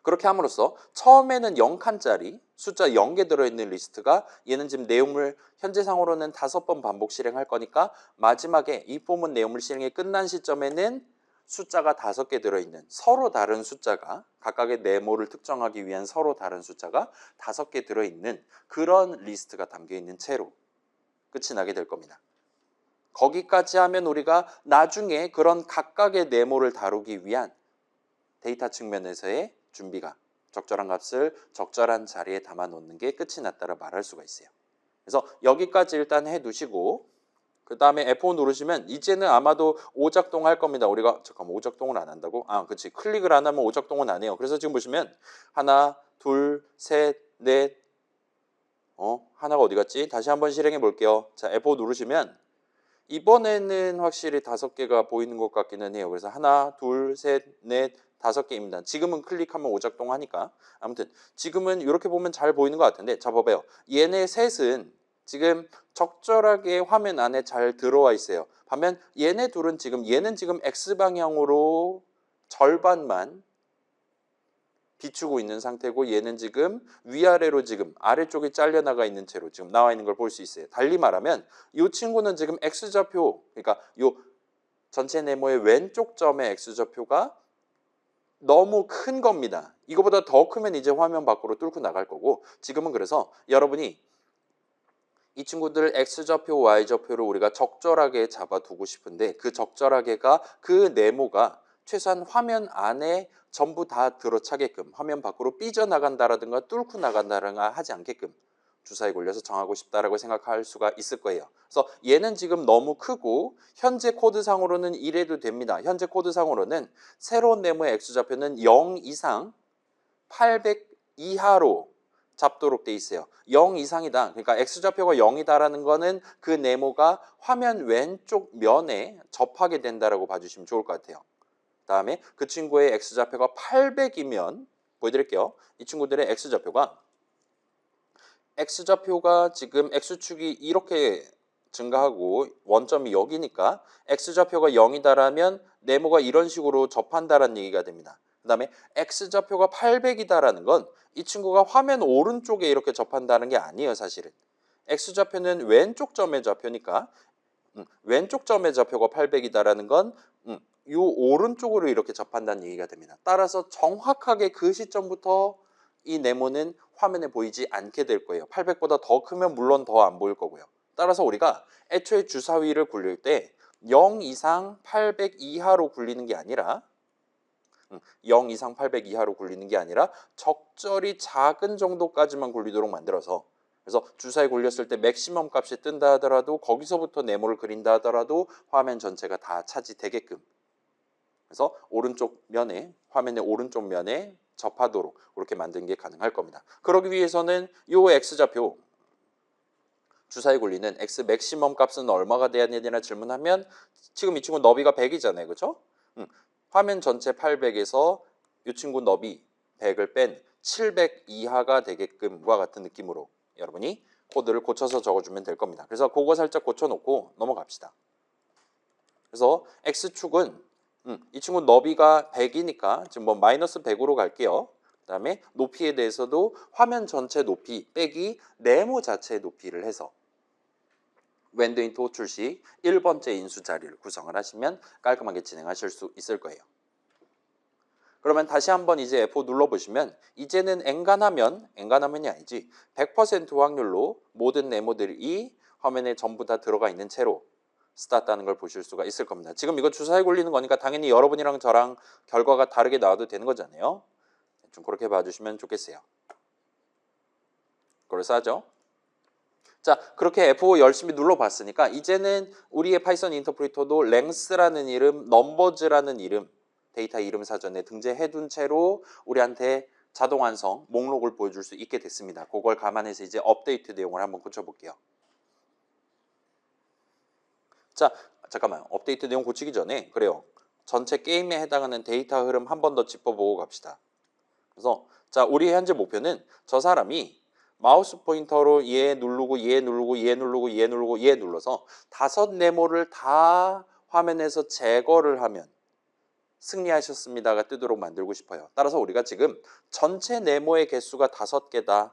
[SPEAKER 1] 그렇게 함으로써 처음에는 0칸짜리 숫자 0개 들어있는 리스트가 얘는 지금 내용물 현재상으로는 5번 반복 실행할 거니까 마지막에 이 폼은 내용물 실행이 끝난 시점에는 숫자가 5개 들어있는 서로 다른 숫자가 각각의 네모를 특정하기 위한 서로 다른 숫자가 5개 들어있는 그런 리스트가 담겨있는 채로 끝이 나게 될 겁니다. 거기까지 하면 우리가 나중에 그런 각각의 네모를 다루기 위한 데이터 측면에서의 준비가 적절한 값을 적절한 자리에 담아 놓는 게 끝이 났다라 말할 수가 있어요. 그래서 여기까지 일단 해 두시고 그 다음에 F5 누르시면 이제는 아마도 오작동 할 겁니다. 우리가 잠깐만 오작동을 안 한다고? 그치. 클릭을 안 하면 오작동은 안 해요. 그래서 지금 보시면 하나, 둘, 셋, 넷 하나가 어디 갔지? 다시 한번 실행해 볼게요. 자, F5 누르시면 이번에는 확실히 5개가 보이는 것 같기는 해요. 그래서 하나, 둘, 셋, 넷, 5개입니다. 지금은 클릭하면 오작동 하니까. 아무튼 지금은 이렇게 보면 잘 보이는 것 같은데 자 봐봐요. 얘네 셋은 지금 적절하게 화면 안에 잘 들어와 있어요. 반면 얘네 둘은 지금 얘는 지금 X방향으로 절반만 비추고 있는 상태고 얘는 지금 위아래로 지금 아래쪽이 잘려나가 있는 채로 지금 나와 있는 걸 볼 수 있어요. 달리 말하면 이 친구는 지금 X좌표 그러니까 이 전체 네모의 왼쪽 점의 X좌표가 너무 큰 겁니다. 이거보다 더 크면 이제 화면 밖으로 뚫고 나갈 거고 지금은 그래서 여러분이 이 친구들 x좌표, y좌표를 우리가 적절하게 잡아두고 싶은데 그 적절하게가 그 네모가 최소한 화면 안에 전부 다 들어차게끔 화면 밖으로 삐져나간다라든가 뚫고 나간다든가 하지 않게끔 주사위 굴려서 정하고 싶다라고 생각할 수가 있을 거예요. 그래서 얘는 지금 너무 크고 현재 코드상으로는 이래도 됩니다. 현재 코드상으로는 새로운 네모의 x좌표는 0 이상 800 이하로 잡도록 돼 있어요. 0 이상이다. 그러니까 x좌표가 0이다라는 거는 그 네모가 화면 왼쪽 면에 접하게 된다라고 봐주시면 좋을 것 같아요. 다음에 그 친구의 x좌표가 800이면 보여드릴게요. 이 친구들의 x좌표가 지금 x축이 이렇게 증가하고 원점이 여기니까 x좌표가 0이다라면 네모가 이런 식으로 접한다라는 얘기가 됩니다. 그 다음에 x좌표가 800이다라는 건 이 친구가 화면 오른쪽에 이렇게 접한다는 게 아니에요, 사실은. x좌표는 왼쪽 점의 좌표니까 왼쪽 점의 좌표가 800이다라는 건 이 오른쪽으로 이렇게 접한다는 얘기가 됩니다. 따라서 정확하게 그 시점부터 이 네모는 화면에 보이지 않게 될 거예요. 800보다 더 크면 물론 더 안 보일 거고요. 따라서 우리가 애초에 주사위를 굴릴 때 0 이상 800 이하로 굴리는 게 아니라 0 이상 800 이하로 굴리는 게 아니라 적절히 작은 정도까지만 굴리도록 만들어서 그래서 주사위 굴렸을 때 맥시멈 값이 뜬다 하더라도 거기서부터 네모를 그린다 하더라도 화면 전체가 다 차지되게끔 그래서 오른쪽 면에 화면의 오른쪽 면에 접하도록 그렇게 만드는 게 가능할 겁니다. 그러기 위해서는 이 x좌표 주사위 굴리는 x 맥시멈 값은 얼마가 돼야 되냐 질문하면 지금 이 친구 너비가 100이잖아요. 그렇죠? 화면 전체 800에서 이 친구 너비 100을 뺀 700 이하가 되게끔과 같은 느낌으로 여러분이 코드를 고쳐서 적어주면 될 겁니다. 그래서 그거 살짝 고쳐놓고 넘어갑시다. 그래서 x축은 이 친구 너비가 100이니까 지금 뭐 마이너스 100으로 갈게요. 그 다음에 높이에 대해서도 화면 전체 높이 빼기 네모 자체의 높이를 해서 웬드인트 호출식 1번째 인수 자리를 구성을 하시면 깔끔하게 진행하실 수 있을 거예요. 그러면 다시 한번 이제 F5 눌러보시면 이제는 엔간하면이 아니지 100% 확률로 모든 네모들이 화면에 전부 다 들어가 있는 채로 스타트하는 걸 보실 수가 있을 겁니다. 지금 이거 주사위 굴리는 거니까 당연히 여러분이랑 저랑 결과가 다르게 나와도 되는 거잖아요. 좀 그렇게 봐주시면 좋겠어요. 그럴싸하죠? 자, 그렇게 F5 열심히 눌러봤으니까 이제는 우리의 파이썬 인터프리터도 length라는 이름, numbers라는 이름, 데이터 이름 사전에 등재해둔 채로 우리한테 자동 완성 목록을 보여줄 수 있게 됐습니다. 그걸 감안해서 이제 업데이트 내용을 한번 고쳐볼게요. 자, 잠깐만. 업데이트 내용 고치기 전에 그래요. 전체 게임에 해당하는 데이터 흐름 한 번 더 짚어보고 갑시다. 그래서 자, 우리의 현재 목표는 저 사람이 마우스 포인터로 얘 누르고 얘 누르고 얘 누르고 얘 누르고 얘 눌러서 5 네모를 다 화면에서 제거를 하면 승리하셨습니다가 뜨도록 만들고 싶어요. 따라서 우리가 지금 전체 네모의 개수가 5개다.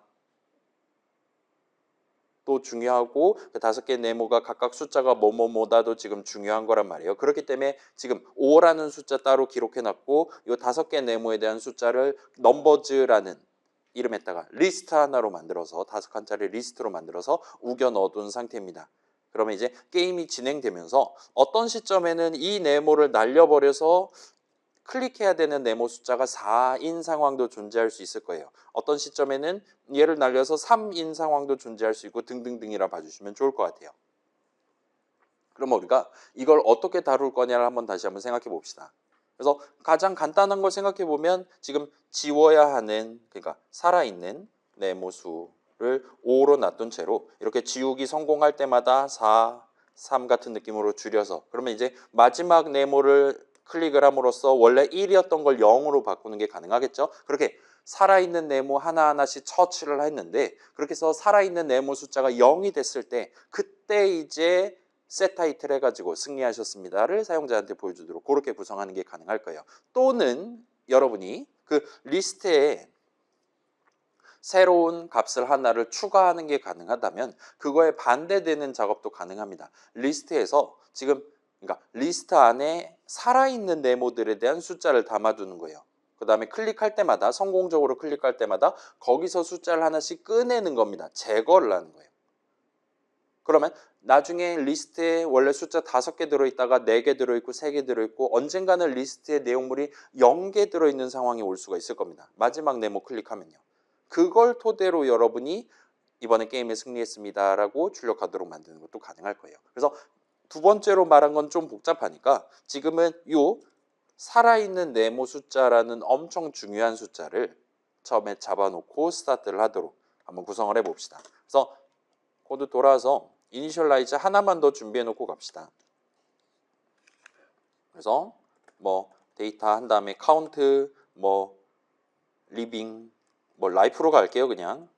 [SPEAKER 1] 또 중요하고 그 5개 네모가 각각 숫자가 뭐뭐뭐다도 지금 중요한 거란 말이에요. 그렇기 때문에 지금 5라는 숫자 따로 기록해놨고 이 5개 네모에 대한 숫자를 넘버즈라는 이름에다가 리스트 하나로 만들어서 5칸짜리 리스트로 만들어서 우겨 넣어둔 상태입니다. 그러면 이제 게임이 진행되면서 어떤 시점에는 이 네모를 날려버려서 클릭해야 되는 네모 숫자가 4인 상황도 존재할 수 있을 거예요. 어떤 시점에는 얘를 날려서 3인 상황도 존재할 수 있고 등등등이라 봐주시면 좋을 것 같아요. 그럼 우리가 이걸 어떻게 다룰 거냐를 한번 다시 한번 생각해 봅시다. 그래서 가장 간단한 걸 생각해 보면 지금 지워야 하는 그러니까 살아있는 네모 수를 5로 놔둔 채로 이렇게 지우기 성공할 때마다 4, 3 같은 느낌으로 줄여서 그러면 이제 마지막 네모를 클릭을 함으로써 원래 1이었던 걸 0으로 바꾸는 게 가능하겠죠. 그렇게 살아있는 네모 하나하나씩 처치를 했는데 그렇게 해서 살아있는 네모 숫자가 0이 됐을 때 그때 이제 셋 타이틀 해가지고 승리하셨습니다를 사용자한테 보여주도록 그렇게 구성하는 게 가능할 거예요. 또는 여러분이 그 리스트에 새로운 값을 하나를 추가하는 게 가능하다면 그거에 반대되는 작업도 가능합니다. 리스트에서 지금 그러니까 리스트 안에 살아있는 네모들에 대한 숫자를 담아두는 거예요. 그 다음에 클릭할 때마다 성공적으로 클릭할 때마다 거기서 숫자를 하나씩 꺼내는 겁니다. 제거를 하는 거예요. 그러면 나중에 리스트에 원래 숫자 5개 들어있다가 4개 들어있고 3개 들어있고 언젠가는 리스트에 내용물이 0개 들어있는 상황이 올 수가 있을 겁니다. 마지막 네모 클릭하면요. 그걸 토대로 여러분이 이번에 게임에 승리했습니다 라고 출력하도록 만드는 것도 가능할 거예요. 그래서 두 번째로 말한 건 좀 복잡하니까 지금은 요 살아있는 네모 숫자라는 엄청 중요한 숫자를 처음에 잡아놓고 스타트를 하도록 한번 구성을 해봅시다. 그래서 코드 돌아와서 이니셜라이즈 하나만 더 준비해 놓고 갑시다. 그래서 뭐 데이터 한 다음에 카운트, 뭐 리빙, 뭐 라이프로 갈게요. 그냥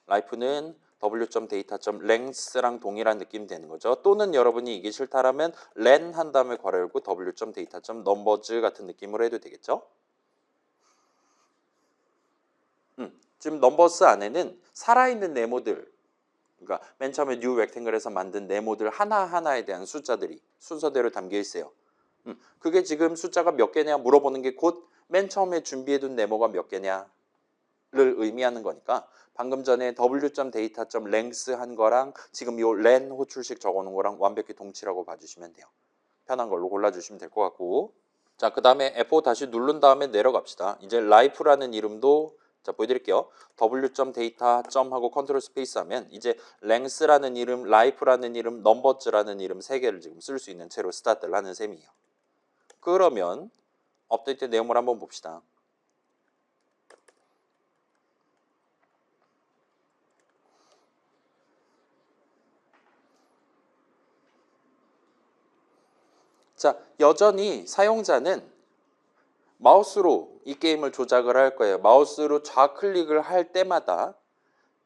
[SPEAKER 1] 라이프는 w.data.length랑 동일한 느낌 되는 거죠. 또는 여러분이 이게 싫다라면 len 한 다음에 괄호 열고 w.data.numbers 같은 느낌으로 해도 되겠죠. 지금 넘버스 안에는 살아있는 네모들, 그러니까 맨 처음에 new rectangle에서 만든 네모들 하나하나에 대한 숫자들이 순서대로 담겨 있어요. 그게 지금 숫자가 몇 개냐 물어보는 게 곧 맨 처음에 준비해둔 네모가 몇 개냐를 의미하는 거니까 방금 전에 w.data.length 한 거랑 지금 이 len 호출식 적어놓은 거랑 완벽히 동치라고 봐주시면 돼요. 편한 걸로 골라주시면 될 것 같고, 자, 그 다음에 F5 다시 누른 다음에 내려갑시다. 이제 life라는 이름도 자 보여드릴게요. w.data 하고 컨트롤 스페이스 하면 이제 length라는 이름, life라는 이름, numbers라는 이름 3개를 지금 쓸 수 있는 채로 스타트를 하는 셈이에요. 그러면 업데이트 내용을 한번 봅시다. 자, 여전히 사용자는 마우스로 이 게임을 조작을 할 거예요. 마우스로 좌클릭을 할 때마다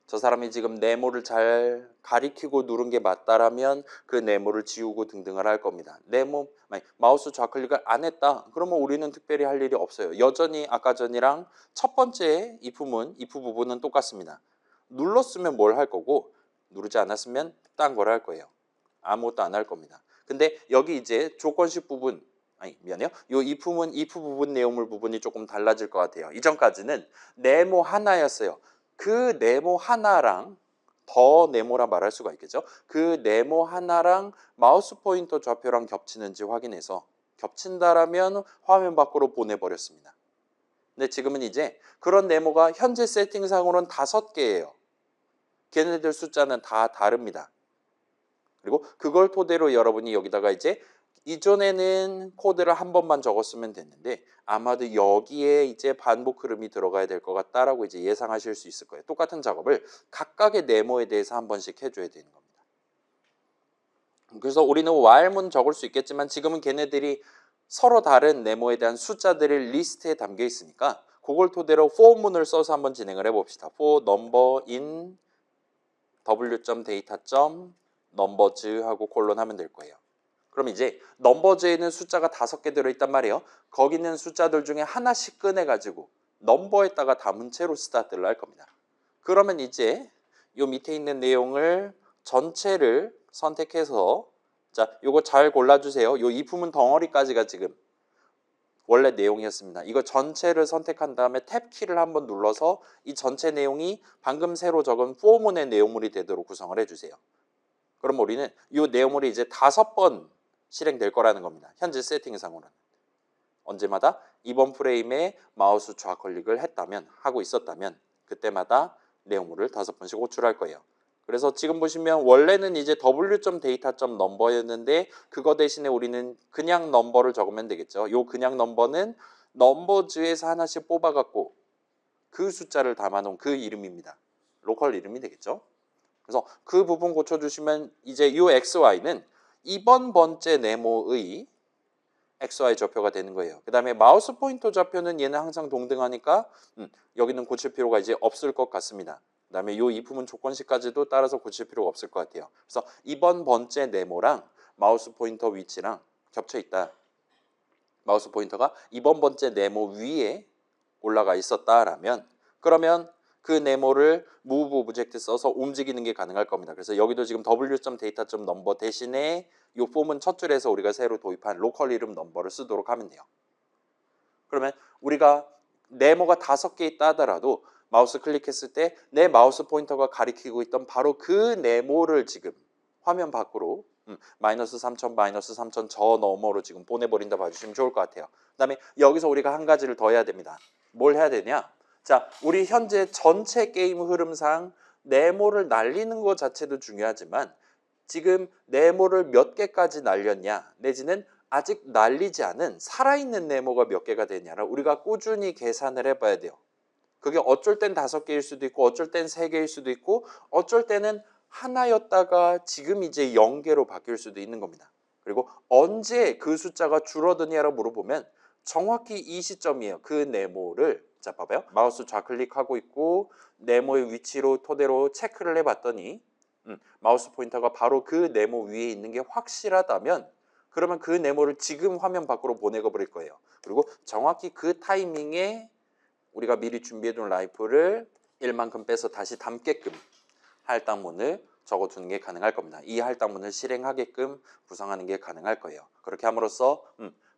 [SPEAKER 1] 저 사람이 지금 네모를 잘 가리키고 누른 게 맞다라면 그 네모를 지우고 등등을 할 겁니다. 마우스 좌클릭을 안 했다. 그러면 우리는 특별히 할 일이 없어요. 여전히 아까 전이랑 첫 번째 if 부분은 똑같습니다. 눌렀으면 뭘 할 거고 누르지 않았으면 딴 걸 할 거예요. 아무것도 안 할 겁니다. 근데 여기 이제 조건식 부분 미안해요. 이 if 부분 내용물 부분이 조금 달라질 것 같아요. 이전까지는 네모 하나였어요. 그 네모 하나랑 더 네모라 말할 수가 있겠죠. 그 네모 하나랑 마우스 포인터 좌표랑 겹치는지 확인해서 겹친다라면 화면 밖으로 보내버렸습니다. 근데 지금은 이제 그런 네모가 현재 세팅상으로는 5개예요. 걔네들 숫자는 다 다릅니다. 그리고 그걸 토대로 여러분이 여기다가 이제 이전에는 코드를 한 번만 적었으면 됐는데 아마도 여기에 이제 반복 흐름이 들어가야 될 것 같다라고 이제 예상하실 수 있을 거예요. 똑같은 작업을 각각의 네모에 대해서 한 번씩 해줘야 되는 겁니다. 그래서 우리는 while문 적을 수 있겠지만 지금은 걔네들이 서로 다른 네모에 대한 숫자들을 리스트에 담겨 있으니까 그걸 토대로 for문을 써서 한번 진행을 해봅시다. for number in w.data.numbers 하고 콜론 하면 될 거예요. 그럼 이제 넘버즈에는 숫자가 5개 들어있단 말이에요. 거기 있는 숫자들 중에 하나씩 꺼내가지고 넘버에다가 담은 채로 스타트를 할 겁니다. 그러면 이제 요 밑에 있는 내용을 전체를 선택해서 자, 요거 잘 골라주세요. 요 if문 덩어리까지가 지금 원래 내용이었습니다. 이거 전체를 선택한 다음에 탭 키를 한번 눌러서 이 전체 내용이 방금 새로 적은 for문의 내용물이 되도록 구성을 해주세요. 그럼 우리는 이 내용물이 이제 5번 실행될 거라는 겁니다. 현재 세팅상으로는. 언제마다 이번 프레임에 마우스 좌클릭을 했다면, 하고 있었다면 그때마다 내용물을 5번씩 호출할 거예요. 그래서 지금 보시면 원래는 이제 w.data.number였는데 그거 대신에 우리는 그냥 넘버를 적으면 되겠죠. 요 그냥 넘버는 넘버즈에서 하나씩 뽑아갖고 그 숫자를 담아놓은 그 이름입니다. 로컬 이름이 되겠죠. 그래서 그 부분 고쳐주시면 이제 이 XY는 이번 번째 네모의 XY 좌표가 되는 거예요. 그 다음에 마우스 포인터 좌표는 얘는 항상 동등하니까 여기는 고칠 필요가 이제 없을 것 같습니다. 그 다음에 이 if문 조건식까지도 따라서 고칠 필요가 없을 것 같아요. 그래서 이번 번째 네모랑 마우스 포인터 위치랑 겹쳐 있다. 마우스 포인터가 이번 번째 네모 위에 올라가 있었다라면 그러면 그 네모를 move 오브젝트 써서 움직이는 게 가능할 겁니다. 그래서 여기도 지금 w.data.number 대신에 이 폼은 첫 줄에서 우리가 새로 도입한 로컬 이름 넘버를 쓰도록 하면 돼요. 그러면 우리가 네모가 5개 있다 하더라도 마우스 클릭했을 때 내 마우스 포인터가 가리키고 있던 바로 그 네모를 지금 화면 밖으로 마이너스 3,000, 마이너스 3,000 저 너머로 지금 보내버린다 봐주시면 좋을 것 같아요. 그 다음에 여기서 우리가 한 가지를 더 해야 됩니다. 뭘 해야 되냐? 자, 우리 현재 전체 게임 흐름상 네모를 날리는 것 자체도 중요하지만 지금 네모를 몇 개까지 날렸냐 내지는 아직 날리지 않은 살아있는 네모가 몇 개가 되냐를 우리가 꾸준히 계산을 해봐야 돼요. 그게 어쩔 땐 5개일 수도 있고 어쩔 땐 3개일 수도 있고 어쩔 때는 하나였다가 지금 이제 0개로 바뀔 수도 있는 겁니다. 그리고 언제 그 숫자가 줄어드냐라고 물어보면 정확히 이 시점이에요. 그 네모를 자 봐봐요. 마우스 좌클릭하고 있고 네모의 위치로 토대로 체크를 해봤더니 마우스 포인터가 바로 그 네모 위에 있는 게 확실하다면 그러면 그 네모를 지금 화면 밖으로 보내고 버릴 거예요. 그리고 정확히 그 타이밍에 우리가 미리 준비해둔 라이프를 1만큼 빼서 다시 담게끔 할당문을 적어두는 게 가능할 겁니다. 이 할당문을 실행하게끔 구성하는 게 가능할 거예요. 그렇게 함으로써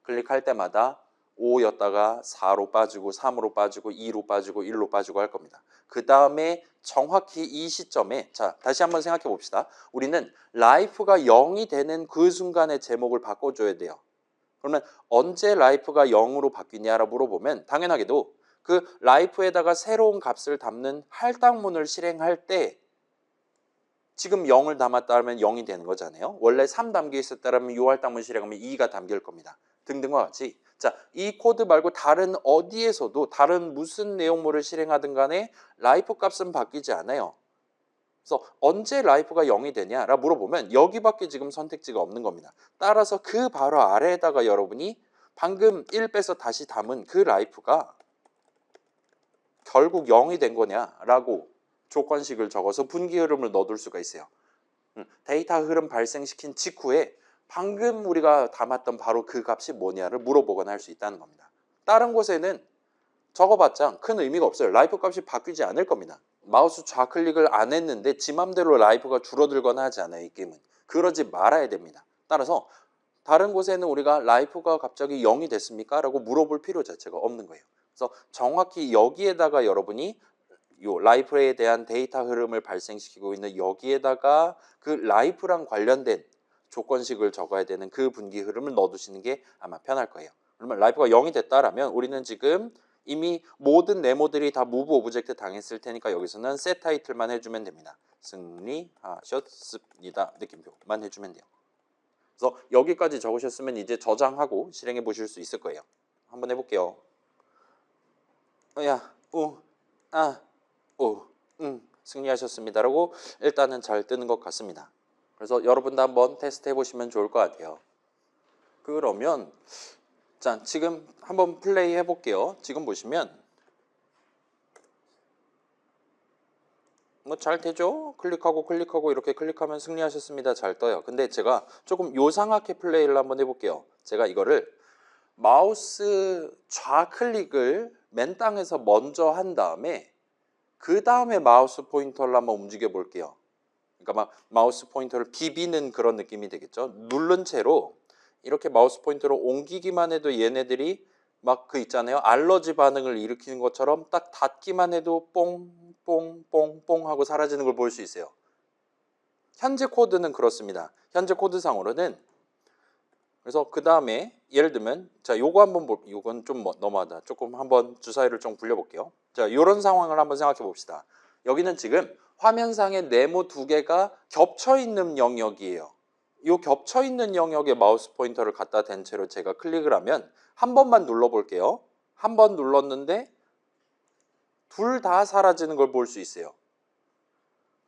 [SPEAKER 1] 클릭할 때마다 5였다가 4로 빠지고 3으로 빠지고 2로 빠지고 1로 빠지고 할 겁니다. 그 다음에 정확히 이 시점에 자 다시 한번 생각해 봅시다. 우리는 라이프가 0이 되는 그 순간에 제목을 바꿔줘야 돼요. 그러면 언제 라이프가 0으로 바뀌냐라고 물어보면 당연하게도 그 라이프에다가 새로운 값을 담는 할당문을 실행할 때 지금 0을 담았다면 0이 되는 거잖아요. 원래 3 담겨 있었다면 이 할당문 실행하면 2가 담길 겁니다. 등등과 같이 자, 이 코드 말고 다른 어디에서도 다른 무슨 내용물을 실행하든 간에 라이프 값은 바뀌지 않아요. 그래서 언제 라이프가 0이 되냐라고 물어보면 여기밖에 지금 선택지가 없는 겁니다. 따라서 그 바로 아래에다가 여러분이 방금 1 빼서 다시 담은 그 라이프가 결국 0이 된 거냐라고 조건식을 적어서 분기 흐름을 넣어둘 수가 있어요. 데이터 흐름 발생시킨 직후에 방금 우리가 담았던 바로 그 값이 뭐냐를 물어보거나 할 수 있다는 겁니다. 다른 곳에는 적어봤자 큰 의미가 없어요. 라이프 값이 바뀌지 않을 겁니다. 마우스 좌클릭을 안 했는데 지 맘대로 라이프가 줄어들거나 하지 않아요. 이 게임은. 그러지 말아야 됩니다. 따라서 다른 곳에는 우리가 라이프가 갑자기 0이 됐습니까? 라고 물어볼 필요 자체가 없는 거예요. 그래서 정확히 여기에다가 여러분이 요 라이프에 대한 데이터 흐름을 발생시키고 있는 여기에다가 그 라이프랑 관련된 조건식을 적어야 되는 그 분기 흐름을 넣어두시는 게 아마 편할 거예요. 그러면 라이프가 0이 됐다라면 우리는 지금 이미 모든 네모들이 다 무브 오브젝트 당했을 테니까 여기서는 셋 타이틀만 해주면 됩니다. 승리하셨습니다. 느낌표만 해주면 돼요. 그래서 여기까지 적으셨으면 이제 저장하고 실행해 보실 수 있을 거예요. 한번 해볼게요. 야, 우, 아, 오, 승리하셨습니다라고 일단은 잘 뜨는 것 같습니다. 그래서 여러분도 한번 테스트 해보시면 좋을 것 같아요. 그러면 자 지금 한번 플레이 해볼게요. 지금 보시면 뭐 잘 되죠? 클릭하고 이렇게 클릭하면 승리하셨습니다. 잘 떠요. 근데 제가 조금 요상하게 플레이를 한번 해볼게요. 제가 이거를 마우스 좌클릭을 맨 땅에서 먼저 한 다음에 그 다음에 마우스 포인터를 한번 움직여 볼게요. 그러니까 막 마우스 포인터를 비비는 그런 느낌이 되겠죠. 누른 채로 이렇게 마우스 포인터를 옮기기만 해도 얘네들이 막 그 있잖아요. 알러지 반응을 일으키는 것처럼 딱 닿기만 해도 뽕뽕뽕뽕 하고 사라지는 걸 볼 수 있어요. 현재 코드는 그렇습니다. 현재 코드상으로는 그래서 그 다음에 예를 들면 자 요거 한번 요건 좀 너무하다. 조금 한번 주사위를 좀 굴려볼게요. 자 요런 상황을 한번 생각해 봅시다. 여기는 지금 화면상에 네모 2개가 겹쳐 있는 영역이에요. 이 겹쳐 있는 영역에 마우스 포인터를 갖다 댄 채로 제가 클릭을 하면 한 번만 눌러 볼게요. 한 번 눌렀는데 둘 다 사라지는 걸 볼 수 있어요.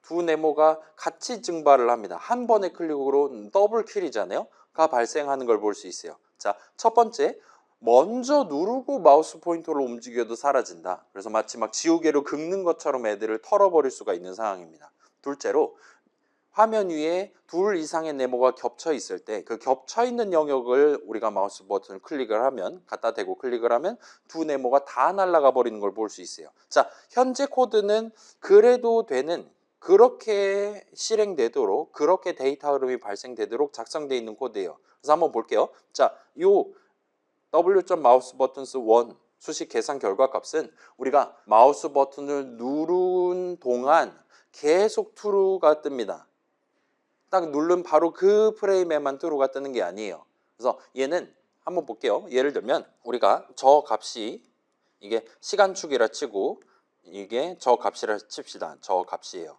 [SPEAKER 1] 두 네모가 같이 증발을 합니다. 한 번의 클릭으로 더블 킬이잖아요. 가 발생하는 걸 볼 수 있어요. 자, 첫 번째, 먼저 누르고 마우스 포인터를 움직여도 사라진다. 그래서 마치 막 지우개로 긁는 것처럼 애들을 털어버릴 수가 있는 상황입니다. 둘째로, 화면 위에 둘 이상의 네모가 겹쳐 있을 때 그 겹쳐 있는 영역을 우리가 마우스 버튼을 클릭을 하면 갖다 대고 클릭을 하면 두 네모가 다 날아가 버리는 걸 볼 수 있어요. 자, 현재 코드는 그래도 되는 그렇게 실행되도록 그렇게 데이터 흐름이 발생되도록 작성되어 있는 코드예요. 그래서 한번 볼게요. 자, 요 w.mousebuttons1 수식 계산 결과값은 우리가 마우스 버튼을 누른 동안 계속 true가 뜹니다. 딱 누른 바로 그 프레임에만 true가 뜨는 게 아니에요. 그래서 얘는 한번 볼게요. 예를 들면 우리가 저 값이 이게 시간축이라 치고 이게 저 값이라 칩시다. 저 값이에요.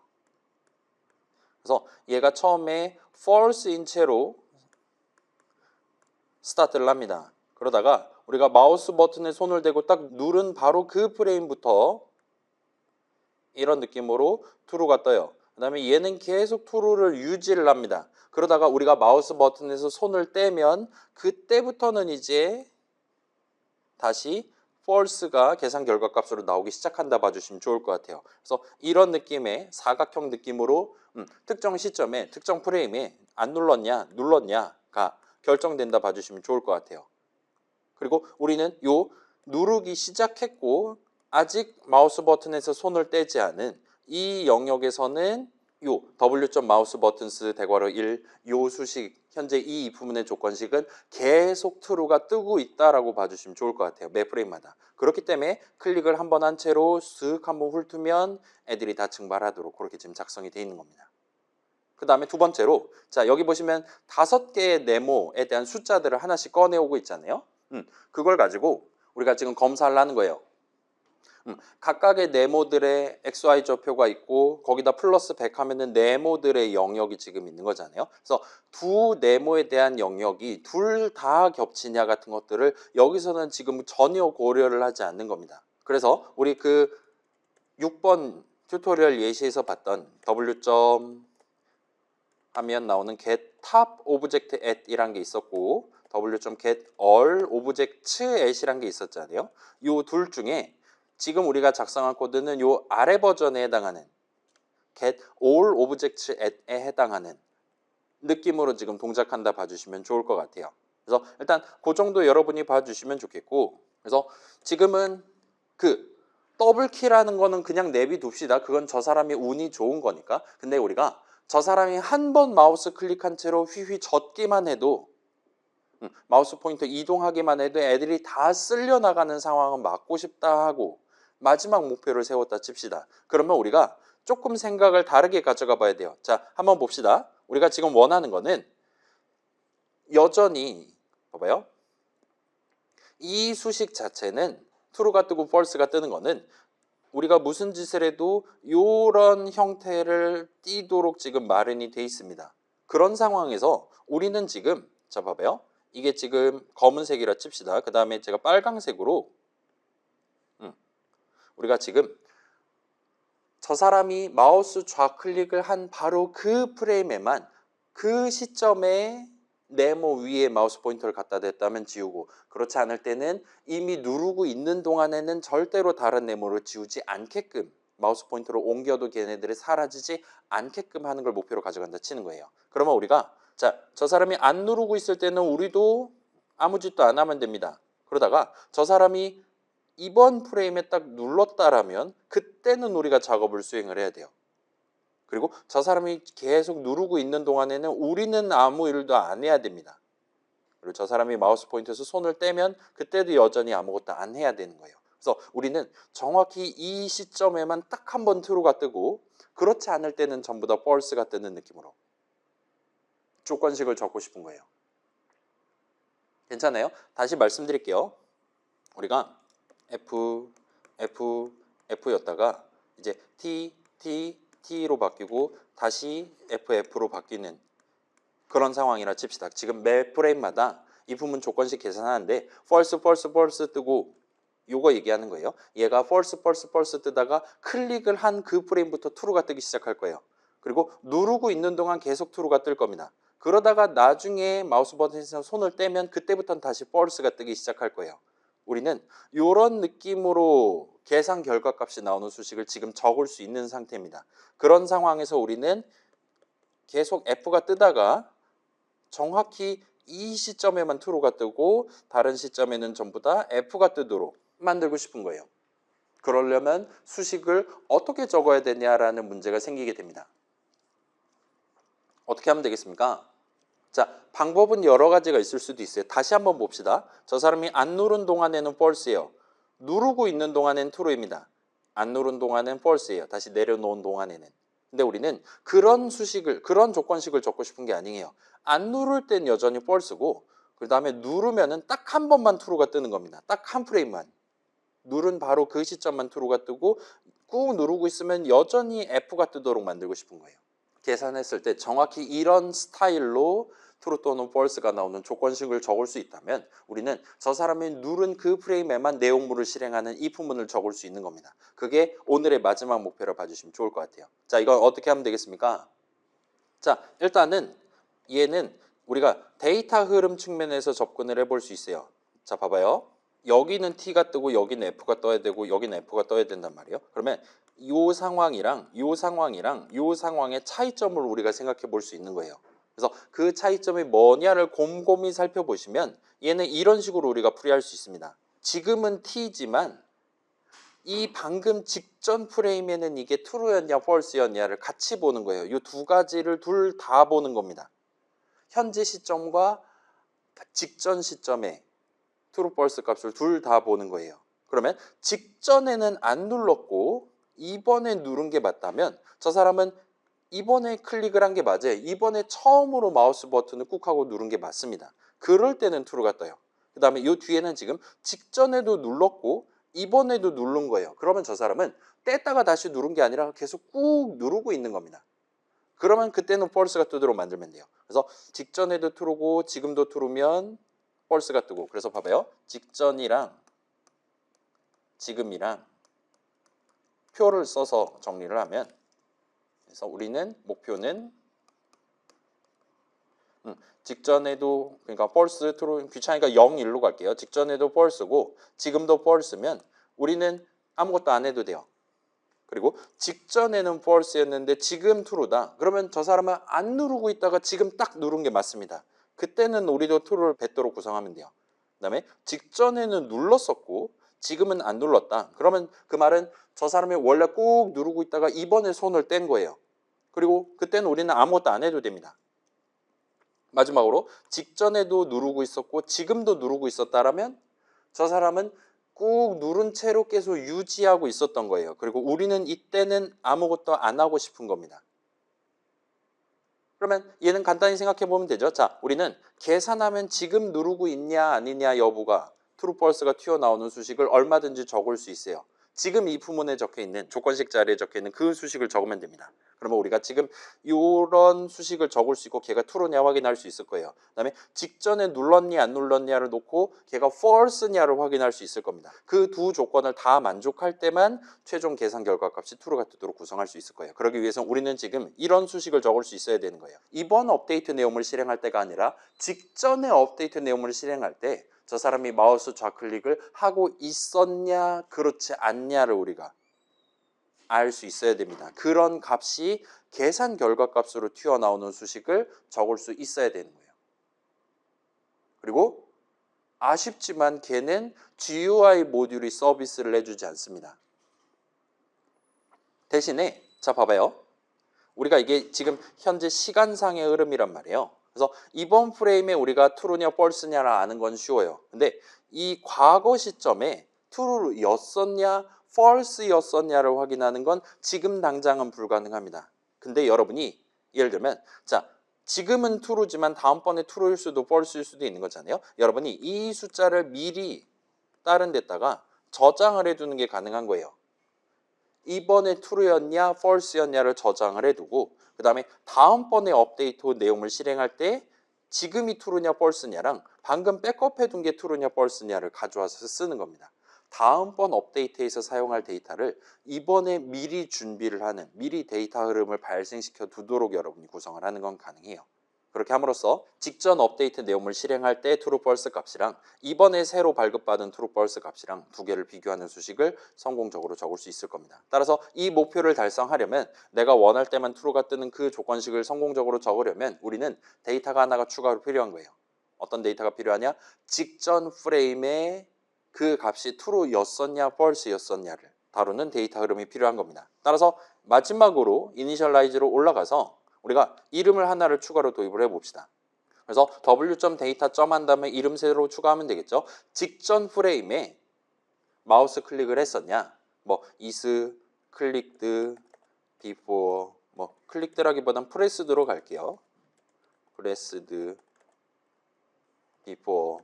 [SPEAKER 1] 그래서 얘가 처음에 false인 채로 스타트를 합니다. 그러다가 우리가 마우스 버튼에 손을 대고 딱 누른 바로 그 프레임부터 이런 느낌으로 true가 떠요. 그 다음에 얘는 계속 true를 유지를 합니다. 그러다가 우리가 마우스 버튼에서 손을 떼면 그때부터는 이제 다시 false가 계산 결과값으로 나오기 시작한다 봐주시면 좋을 것 같아요. 그래서 이런 느낌의 사각형 느낌으로 특정 시점에 특정 프레임에 안 눌렀냐 눌렀냐가 결정된다 봐주시면 좋을 것 같아요. 그리고 우리는 요 누르기 시작했고 아직 마우스 버튼에서 손을 떼지 않은 이 영역에서는 요 w.mousebuttons 대괄호 1 요 수식 현재 이 부분의 조건식은 계속 true가 뜨고 있다라고 봐주시면 좋을 것 같아요. 매 프레임마다. 그렇기 때문에 클릭을 한번 한 채로 쓱 한번 훑으면 애들이 다 증발하도록 그렇게 지금 작성이 되어 있는 겁니다. 그 다음에 두 번째로 자 여기 보시면 5개의 네모에 대한 숫자들을 하나씩 꺼내오고 있잖아요. 그걸 가지고 우리가 지금 검사를 하는 거예요. 각각의 네모들의 XY 좌표가 있고 거기다 플러스 100 하면은 네모들의 영역이 지금 있는 거잖아요. 그래서 두 네모에 대한 영역이 둘 다 겹치냐 같은 것들을 여기서는 지금 전혀 고려를 하지 않는 겁니다. 그래서 우리 그 6번 튜토리얼 예시에서 봤던 W. 하면 나오는 get top object at 이란 게 있었고 w.get all objects at이란 게 있었잖아요. 이 둘 중에 지금 우리가 작성한 코드는 이 아래 버전에 해당하는 get all objects at에 해당하는 느낌으로 지금 동작한다 봐주시면 좋을 것 같아요. 그래서 일단 그 정도 여러분이 봐주시면 좋겠고 그래서 지금은 그 더블키라는 거는 그냥 내비둡시다. 그건 저 사람이 운이 좋은 거니까. 근데 우리가 저 사람이 한 번 마우스 클릭한 채로 휘휘 젓기만 해도 마우스 포인터 이동하기만 해도 애들이 다 쓸려 나가는 상황은 막고 싶다 하고 마지막 목표를 세웠다 칩시다. 그러면 우리가 조금 생각을 다르게 가져가 봐야 돼요. 자, 한번 봅시다. 우리가 지금 원하는 거는 여전히 봐봐요. 이 수식 자체는 true가 뜨고 false가 뜨는 거는 우리가 무슨 짓을 해도 이런 형태를 띄도록 지금 마련이 돼 있습니다. 그런 상황에서 우리는 지금 자 봐봐요. 이게 지금 검은색이라 칩시다. 그 다음에 제가 빨강색으로 우리가 지금 저 사람이 마우스 좌클릭을 한 바로 그 프레임에만 그 시점에 네모 위에 마우스 포인터를 갖다 댔다면 지우고 그렇지 않을 때는 이미 누르고 있는 동안에는 절대로 다른 네모를 지우지 않게끔 마우스 포인터를 옮겨도 걔네들이 사라지지 않게끔 하는 걸 목표로 가져간다 치는 거예요. 그러면 우리가 자, 저 사람이 안 누르고 있을 때는 우리도 아무 짓도 안 하면 됩니다. 그러다가 저 사람이 이번 프레임에 딱 눌렀다라면 그때는 우리가 작업을 수행을 해야 돼요. 그리고 저 사람이 계속 누르고 있는 동안에는 우리는 아무 일도 안 해야 됩니다. 그리고 저 사람이 마우스 포인터에서 손을 떼면 그때도 여전히 아무것도 안 해야 되는 거예요. 그래서 우리는 정확히 이 시점에만 딱 한 번 true가 뜨고 그렇지 않을 때는 전부 다 false가 뜨는 느낌으로 조건식을 적고 싶은 거예요. 괜찮아요? 다시 말씀드릴게요. 우리가 F였다가 이제 T로 바뀌고 다시 F로 바뀌는 그런 상황이라 칩시다. 지금 매 프레임마다 이 부분 조건식 계산하는데 false 뜨고 요거 얘기하는 거예요. 얘가 false 뜨다가 클릭을 한 그 프레임부터 true가 뜨기 시작할 거예요. 그리고 누르고 있는 동안 계속 true가 뜰 겁니다. 그러다가 나중에 마우스 버튼에서 손을 떼면 그때부터는 다시 false가 뜨기 시작할 거예요. 우리는 이런 느낌으로 계산 결과값이 나오는 수식을 지금 적을 수 있는 상태입니다. 그런 상황에서 우리는 계속 F가 뜨다가 정확히 이 시점에만 true가 뜨고 다른 시점에는 전부 다 F가 뜨도록 만들고 싶은 거예요. 그러려면 수식을 어떻게 적어야 되냐라는 문제가 생기게 됩니다. 어떻게 하면 되겠습니까? 자, 방법은 여러 가지가 있을 수도 있어요. 다시 한번 봅시다. 저 사람이 안 누른 동안에는 false예요. 누르고 있는 동안엔 true입니다. 안 누른 동안은 false예요. 다시 내려놓은 동안에는. 근데 우리는 그런 수식을, 그런 조건식을 적고 싶은 게 아니에요. 안 누를 땐 여전히 false고, 그 다음에 누르면은 딱 한 번만 true가 뜨는 겁니다. 딱 한 프레임만. 누른 바로 그 시점만 true가 뜨고, 꾹 누르고 있으면 여전히 F가 뜨도록 만들고 싶은 거예요. 계산했을 때 정확히 이런 스타일로 true 또는 false가 나오는 조건식을 적을 수 있다면 우리는 저 사람이 누른 그 프레임에만 내용물을 실행하는 if문을 적을 수 있는 겁니다. 그게 오늘의 마지막 목표로 봐주시면 좋을 것 같아요. 자, 이건 어떻게 하면 되겠습니까? 자, 일단은 얘는 우리가 데이터 흐름 측면에서 접근을 해볼 수 있어요. 자, 봐봐요. 여기는 T가 뜨고 여기는 F가 떠야 되고 여기는 F가 떠야 된단 말이에요. 그러면 이 상황이랑 이 상황이랑 이 상황의 차이점을 우리가 생각해 볼 수 있는 거예요. 그래서 그 차이점이 뭐냐를 곰곰이 살펴보시면 얘는 이런 식으로 우리가 풀이할 수 있습니다. 지금은 T지만 이 방금 직전 프레임에는 이게 true였냐 false였냐를 같이 보는 거예요. 이 두 가지를 둘 다 보는 겁니다. 현재 시점과 직전 시점에 true, false 값을 둘 다 보는 거예요. 그러면 직전에는 안 눌렀고 이번에 누른 게 맞다면 저 사람은 이번에 클릭을 한 게 맞아요. 이번에 처음으로 마우스 버튼을 꾹 하고 누른 게 맞습니다. 그럴 때는 true가 떠요. 그 다음에 이 뒤에는 지금 직전에도 눌렀고 이번에도 누른 거예요. 그러면 저 사람은 뗐다가 다시 누른 게 아니라 계속 꾹 누르고 있는 겁니다. 그러면 그때는 false가 뜨도록 만들면 돼요. 그래서 직전에도 true고 지금도 true면 false가 뜨고. 그래서 봐봐요. 직전이랑 지금이랑 표를 써서 정리를 하면, 그래서 우리는 목표는 직전에도, 그러니까 false, true, 귀찮으니까 0, 1로 갈게요. 직전에도 false고 지금도 false면 우리는 아무것도 안 해도 돼요. 그리고 직전에는 false였는데 지금 true다. 그러면 저 사람은 안 누르고 있다가 지금 딱 누른 게 맞습니다. 그때는 우리도 true를 뱉도록 구성하면 돼요. 그 다음에 직전에는 눌렀었고 지금은 안 눌렀다. 그러면 그 말은 저 사람이 원래 꾹 누르고 있다가 이번에 손을 뗀 거예요. 그리고 그때는 우리는 아무것도 안 해도 됩니다. 마지막으로 직전에도 누르고 있었고 지금도 누르고 있었다라면 저 사람은 꾹 누른 채로 계속 유지하고 있었던 거예요. 그리고 우리는 이때는 아무것도 안 하고 싶은 겁니다. 그러면 얘는 간단히 생각해 보면 되죠. 자, 우리는 계산하면 지금 누르고 있냐 아니냐 여부가 true, false가 튀어나오는 수식을 얼마든지 적을 수 있어요. 지금 이 부문에 적혀 있는 조건식 자리에 적혀 있는 그 수식을 적으면 됩니다. 그러면 우리가 지금 이런 수식을 적을 수 있고 걔가 true냐 확인할 수 있을 거예요. 그다음에 직전에 눌렀냐 안 눌렀냐를 놓고 걔가 false냐를 확인할 수 있을 겁니다. 그 두 조건을 다 만족할 때만 최종 계산 결과 값이 true가 뜨도록 구성할 수 있을 거예요. 그러기 위해서 우리는 지금 이런 수식을 적을 수 있어야 되는 거예요. 이번 업데이트 내용을 실행할 때가 아니라 직전에 업데이트 내용을 실행할 때 저 사람이 마우스 좌클릭을 하고 있었냐 그렇지 않냐를 우리가 알 수 있어야 됩니다. 그런 값이 계산 결과 값으로 튀어나오는 수식을 적을 수 있어야 되는 거예요. 그리고 아쉽지만 걔는 GUI 모듈이 서비스를 해주지 않습니다. 대신에 자 봐봐요. 우리가 이게 지금 현재 시간상의 흐름이란 말이에요. 그래서 이번 프레임에 우리가 true냐 false냐를 아는 건 쉬워요. 근데 이 과거 시점에 true였었냐 false였었냐를 확인하는 건 지금 당장은 불가능합니다. 근데 여러분이 예를 들면 자 지금은 true지만 다음번에 true일 수도 false일 수도 있는 거잖아요. 여러분이 이 숫자를 미리 다른 데다가 저장을 해두는 게 가능한 거예요. 이번에 true였냐 false였냐를 저장을 해두고 그 다음에 다음번에 업데이트 내용을 실행할 때 지금이 true냐 false냐랑 방금 백업해둔 게 true냐 false냐를 가져와서 쓰는 겁니다. 다음번 업데이트에서 사용할 데이터를 이번에 미리 준비를 하는, 미리 데이터 흐름을 발생시켜 두도록 여러분이 구성을 하는 건 가능해요. 그렇게 함으로써 직전 업데이트 내용을 실행할 때 true, false 값이랑 이번에 새로 발급받은 true, false 값이랑 두 개를 비교하는 수식을 성공적으로 적을 수 있을 겁니다. 따라서 이 목표를 달성하려면 내가 원할 때만 true가 뜨는 그 조건식을 성공적으로 적으려면 우리는 데이터가 하나가 추가로 필요한 거예요. 어떤 데이터가 필요하냐? 직전 프레임에 그 값이 true였었냐 false였었냐를 다루는 데이터 흐름이 필요한 겁니다. 따라서 마지막으로 이니셜라이즈로 올라가서 우리가 이름을 하나를 추가로 도입을 해봅시다. 그래서 w.data 한 다음에 이름 새로 추가하면 되겠죠. 직전 프레임에 마우스 클릭을 했었냐? 뭐 is clicked before 뭐 클릭드라기보단 pressed로 갈게요. pressed before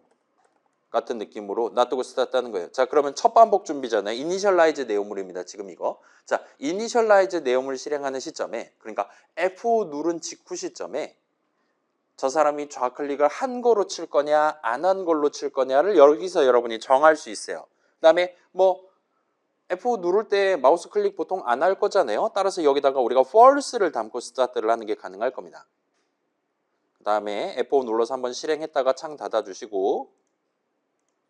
[SPEAKER 1] 같은 느낌으로 놔두고 스타트하는 거예요. 자, 그러면 첫 반복 준비잖아요. 이니셜라이즈 내용물입니다. 지금 이거. 자, 이니셜라이즈 내용물 실행하는 시점에, 그러니까 F5 누른 직후 시점에 저 사람이 좌클릭을 한 거로 칠 거냐 안 한 걸로 칠 거냐를 여기서 여러분이 정할 수 있어요. 그다음에 뭐 F5 누를 때 마우스 클릭 보통 안 할 거잖아요. 따라서 여기다가 우리가 false를 담고 스타트를 하는 게 가능할 겁니다. 그 다음에 F5 눌러서 한번 실행했다가 창 닫아주시고,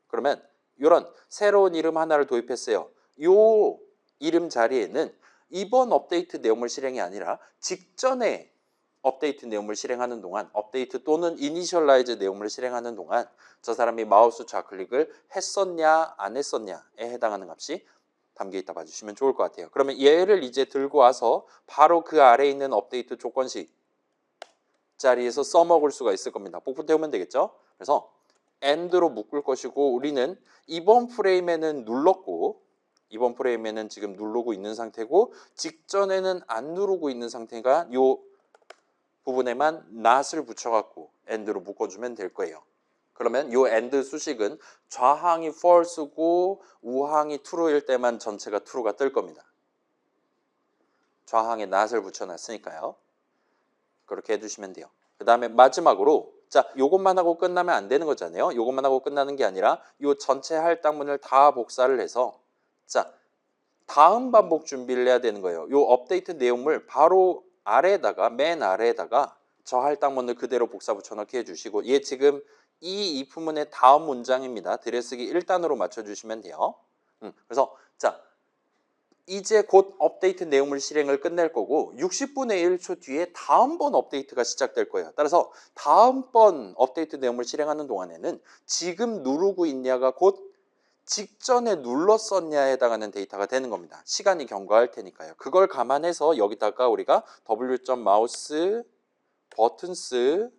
[SPEAKER 1] 그러면 이런 새로운 이름 하나를 도입했어요. 요 이름 자리에는 이번 업데이트 내용물 실행이 아니라 직전에 업데이트 내용물 실행하는 동안, 업데이트 또는 이니셜라이즈 내용물을 실행하는 동안 저 사람이 마우스 좌클릭을 했었냐 안 했었냐에 해당하는 값이 담겨 있다 봐주시면 좋을 것 같아요. 그러면 얘를 이제 들고 와서 바로 그 아래에 있는 업데이트 조건식 자리에서 써먹을 수가 있을 겁니다. 복붙 태우면 되겠죠? 그래서 AND로 묶을 것이고, 우리는 이번 프레임에는 눌렀고, 이번 프레임에는 지금 누르고 있는 상태고, 직전에는 안 누르고 있는 상태가 요 부분에만 not을 붙여갖고 AND로 묶어주면 될 거예요. 그러면 요 AND 수식은 좌항이 false고 우항이 true일 때만 전체가 true가 뜰 겁니다. 좌항에 not을 붙여놨으니까요. 그렇게 해주시면 돼요. 그 다음에 마지막으로, 자, 요것만 하고 끝나면 안 되는 거잖아요. 요것만 하고 끝나는 게 아니라 요 전체 할당문을 다 복사를 해서, 자, 다음 반복 준비를 해야 되는 거예요. 요 업데이트 내용물 바로 아래에다가, 맨 아래에다가 저 할당문을 그대로 복사 붙여넣기 해주시고, 얘 지금 이 if문의 다음 문장입니다. 들여쓰기 1단으로 맞춰주시면 돼요. 그래서 자, 이제 곧 업데이트 내용물 실행을 끝낼 거고 60분의 1초 뒤에 다음번 업데이트가 시작될 거예요. 따라서 다음번 업데이트 내용물 실행하는 동안에는 지금 누르고 있냐가 곧 직전에 눌렀었냐에 해당하는 데이터가 되는 겁니다. 시간이 경과할 테니까요. 그걸 감안해서 여기다가 우리가 w.mouse buttons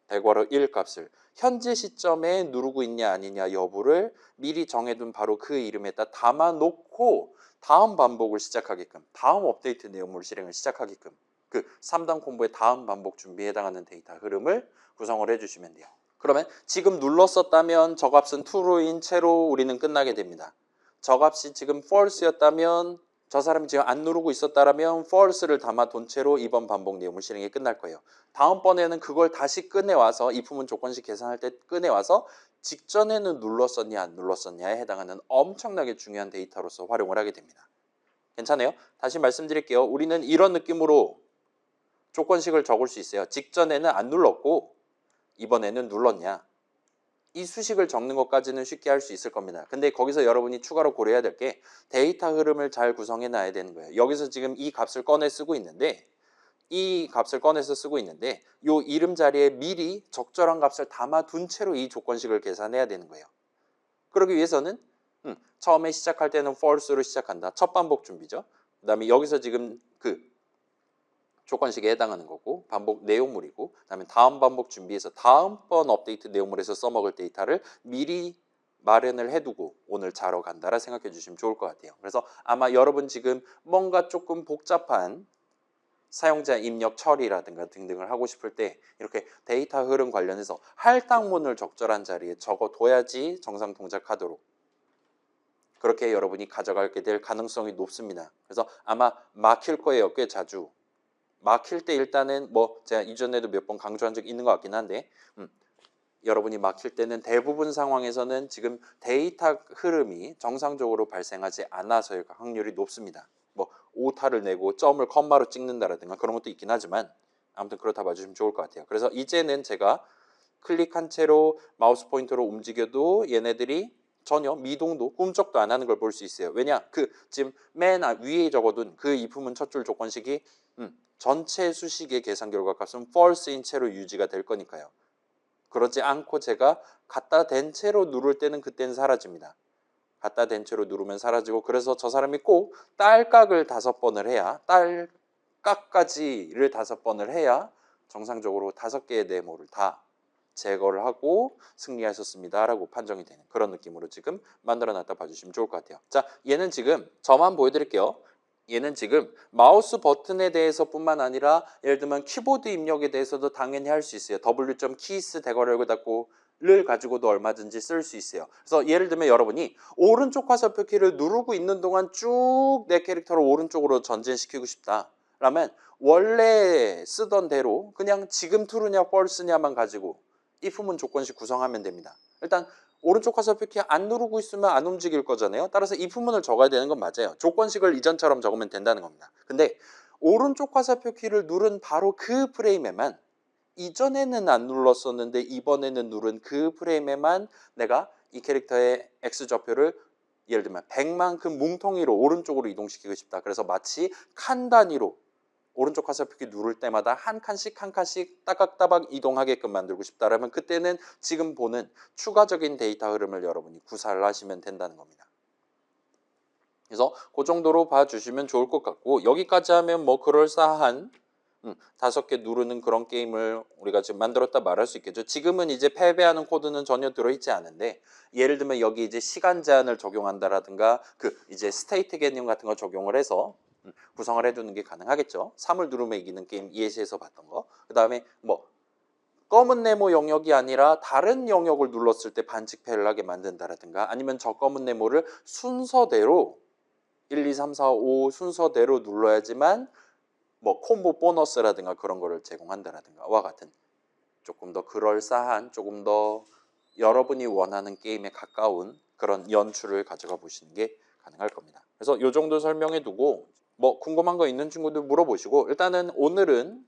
[SPEAKER 1] 대괄호 1 값을 현재 시점에 누르고 있냐 아니냐 여부를 미리 정해둔 바로 그 이름에다 담아놓고 다음 반복을 시작하게끔, 다음 업데이트 내용물 실행을 시작하게끔 그 3단 콤보의 다음 반복 준비에 해당하는 데이터 흐름을 구성을 해주시면 돼요. 그러면 지금 눌렀었다면 저 값은 true인 채로 우리는 끝나게 됩니다. 저 값이 지금 false였다면, 저 사람이 지금 안 누르고 있었다면 false를 담아둔 채로 이번 반복 내용물 실행이 끝날 거예요. 다음번에는 그걸 다시 꺼내와서 if문 조건식 계산할 때 꺼내와서 직전에는 눌렀었냐 안 눌렀었냐에 해당하는 엄청나게 중요한 데이터로서 활용을 하게 됩니다. 괜찮아요? 다시 말씀드릴게요. 우리는 이런 느낌으로 조건식을 적을 수 있어요. 직전에는 안 눌렀고 이번에는 눌렀냐. 이 수식을 적는 것까지는 쉽게 할 수 있을 겁니다. 근데 거기서 여러분이 추가로 고려해야 될 게 데이터 흐름을 잘 구성해 놔야 되는 거예요. 여기서 지금 이 값을 꺼내 쓰고 있는데, 이 값을 꺼내서 쓰고 있는데 이 이름 자리에 미리 적절한 값을 담아둔 채로 이 조건식을 계산해야 되는 거예요. 그러기 위해서는 처음에 시작할 때는 false로 시작한다. 첫 반복 준비죠. 그 다음에 여기서 지금 그 조건식에 해당하는 거고 반복 내용물이고, 그다음에 다음 반복 준비해서 다음번 업데이트 내용물에서 써먹을 데이터를 미리 마련을 해두고 오늘 자러 간다라 생각해 주시면 좋을 것 같아요. 그래서 아마 여러분 지금 뭔가 조금 복잡한 사용자 입력 처리라든가 등등을 하고 싶을 때 이렇게 데이터 흐름 관련해서 할당문을 적절한 자리에 적어둬야지 정상 동작하도록, 그렇게 여러분이 가져가게 될 가능성이 높습니다. 그래서 아마 막힐 거예요. 꽤 자주. 막힐 때 일단은 뭐 제가 이전에도 몇 번 강조한 적 있는 것 같긴 한데 여러분이 막힐 때는 대부분 상황에서는 지금 데이터 흐름이 정상적으로 발생하지 않아서일 확률이 높습니다. 뭐 오타를 내고 점을 컴마로 찍는다라든가 그런 것도 있긴 하지만 아무튼 그렇다 봐주시면 좋을 것 같아요. 그래서 이제는 제가 클릭한 채로 마우스 포인터로 움직여도 얘네들이 전혀 미동도 꿈쩍도 안 하는 걸 볼 수 있어요. 왜냐? 그 지금 맨 위에 적어둔 그 if문 첫 줄 조건식이 전체 수식의 계산 결과 값은 false인 채로 유지가 될 거니까요. 그러지 않고 제가 갖다 댄 채로 누를 때는 그때는 사라집니다. 갖다 댄 채로 누르면 사라지고, 그래서 저 사람이 꼭 딸깍을 5번을 해야, 딸깍까지를 5번을 해야 정상적으로 5개의 네모를 다 제거를 하고 승리하셨습니다 라고 판정이 되는 그런 느낌으로 지금 만들어놨다 봐주시면 좋을 것 같아요. 자, 얘는 지금 저만 보여드릴게요. 얘는 지금 마우스 버튼에 대해서 뿐만 아니라 예를 들면 키보드 입력에 대해서도 당연히 할 수 있어요. w.keys 대괄호 열고 닫고를 가지고도 얼마든지 쓸 수 있어요. 그래서 예를 들면 여러분이 오른쪽 화살표키를 누르고 있는 동안 쭉 내 캐릭터를 오른쪽으로 전진시키고 싶다 라면 원래 쓰던 대로 그냥 지금 true냐 false냐만 가지고 if문 조건식 구성하면 됩니다. 일단 오른쪽 화살표키 안 누르고 있으면 안 움직일 거잖아요. 따라서 if문을 적어야 되는 건 맞아요. 조건식을 이전처럼 적으면 된다는 겁니다. 근데 오른쪽 화살표키를 누른 바로 그 프레임에만 이전에는 안 눌렀었는데 이번에는 누른 그 프레임에만 내가 이 캐릭터의 X좌표를 예를 들면 100만큼 뭉텅이로 오른쪽으로 이동시키고 싶다. 그래서 마치 칸 단위로 오른쪽 화살표키 누를 때마다 한 칸씩 한 칸씩 따박따박 이동하게끔 만들고 싶다라면 그때는 지금 보는 추가적인 데이터 흐름을 여러분이 구사를 하시면 된다는 겁니다. 그래서 그 정도로 봐주시면 좋을 것 같고 여기까지 하면 뭐 그럴싸한 5개 누르는 그런 게임을 우리가 지금 만들었다 말할 수 있겠죠. 지금은 이제 패배하는 코드는 전혀 들어있지 않은데 예를 들면 여기 이제 시간 제한을 적용한다라든가 그 이제 스테이트 개념 같은 거 적용을 해서 구성을 해두는 게 가능하겠죠. 3을 누르면 이기는 게임 ES에서 봤던 거. 그 다음에 뭐 검은 네모 영역이 아니라 다른 영역을 눌렀을 때 반칙패를 하게 만든다라든가 아니면 저 검은 네모를 순서대로 1, 2, 3, 4, 5 순서대로 눌러야지만 뭐 콤보 보너스라든가 그런 거를 제공한다라든가와 같은 조금 더 그럴싸한 조금 더 여러분이 원하는 게임에 가까운 그런 연출을 가져가 보시는 게 가능할 겁니다. 그래서 이 정도 설명해 두고 뭐 궁금한 거 있는 친구들 물어보시고 일단은 오늘은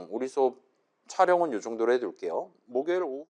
[SPEAKER 1] 우리 수업 촬영은 이 정도로 해둘게요. 목요일 오후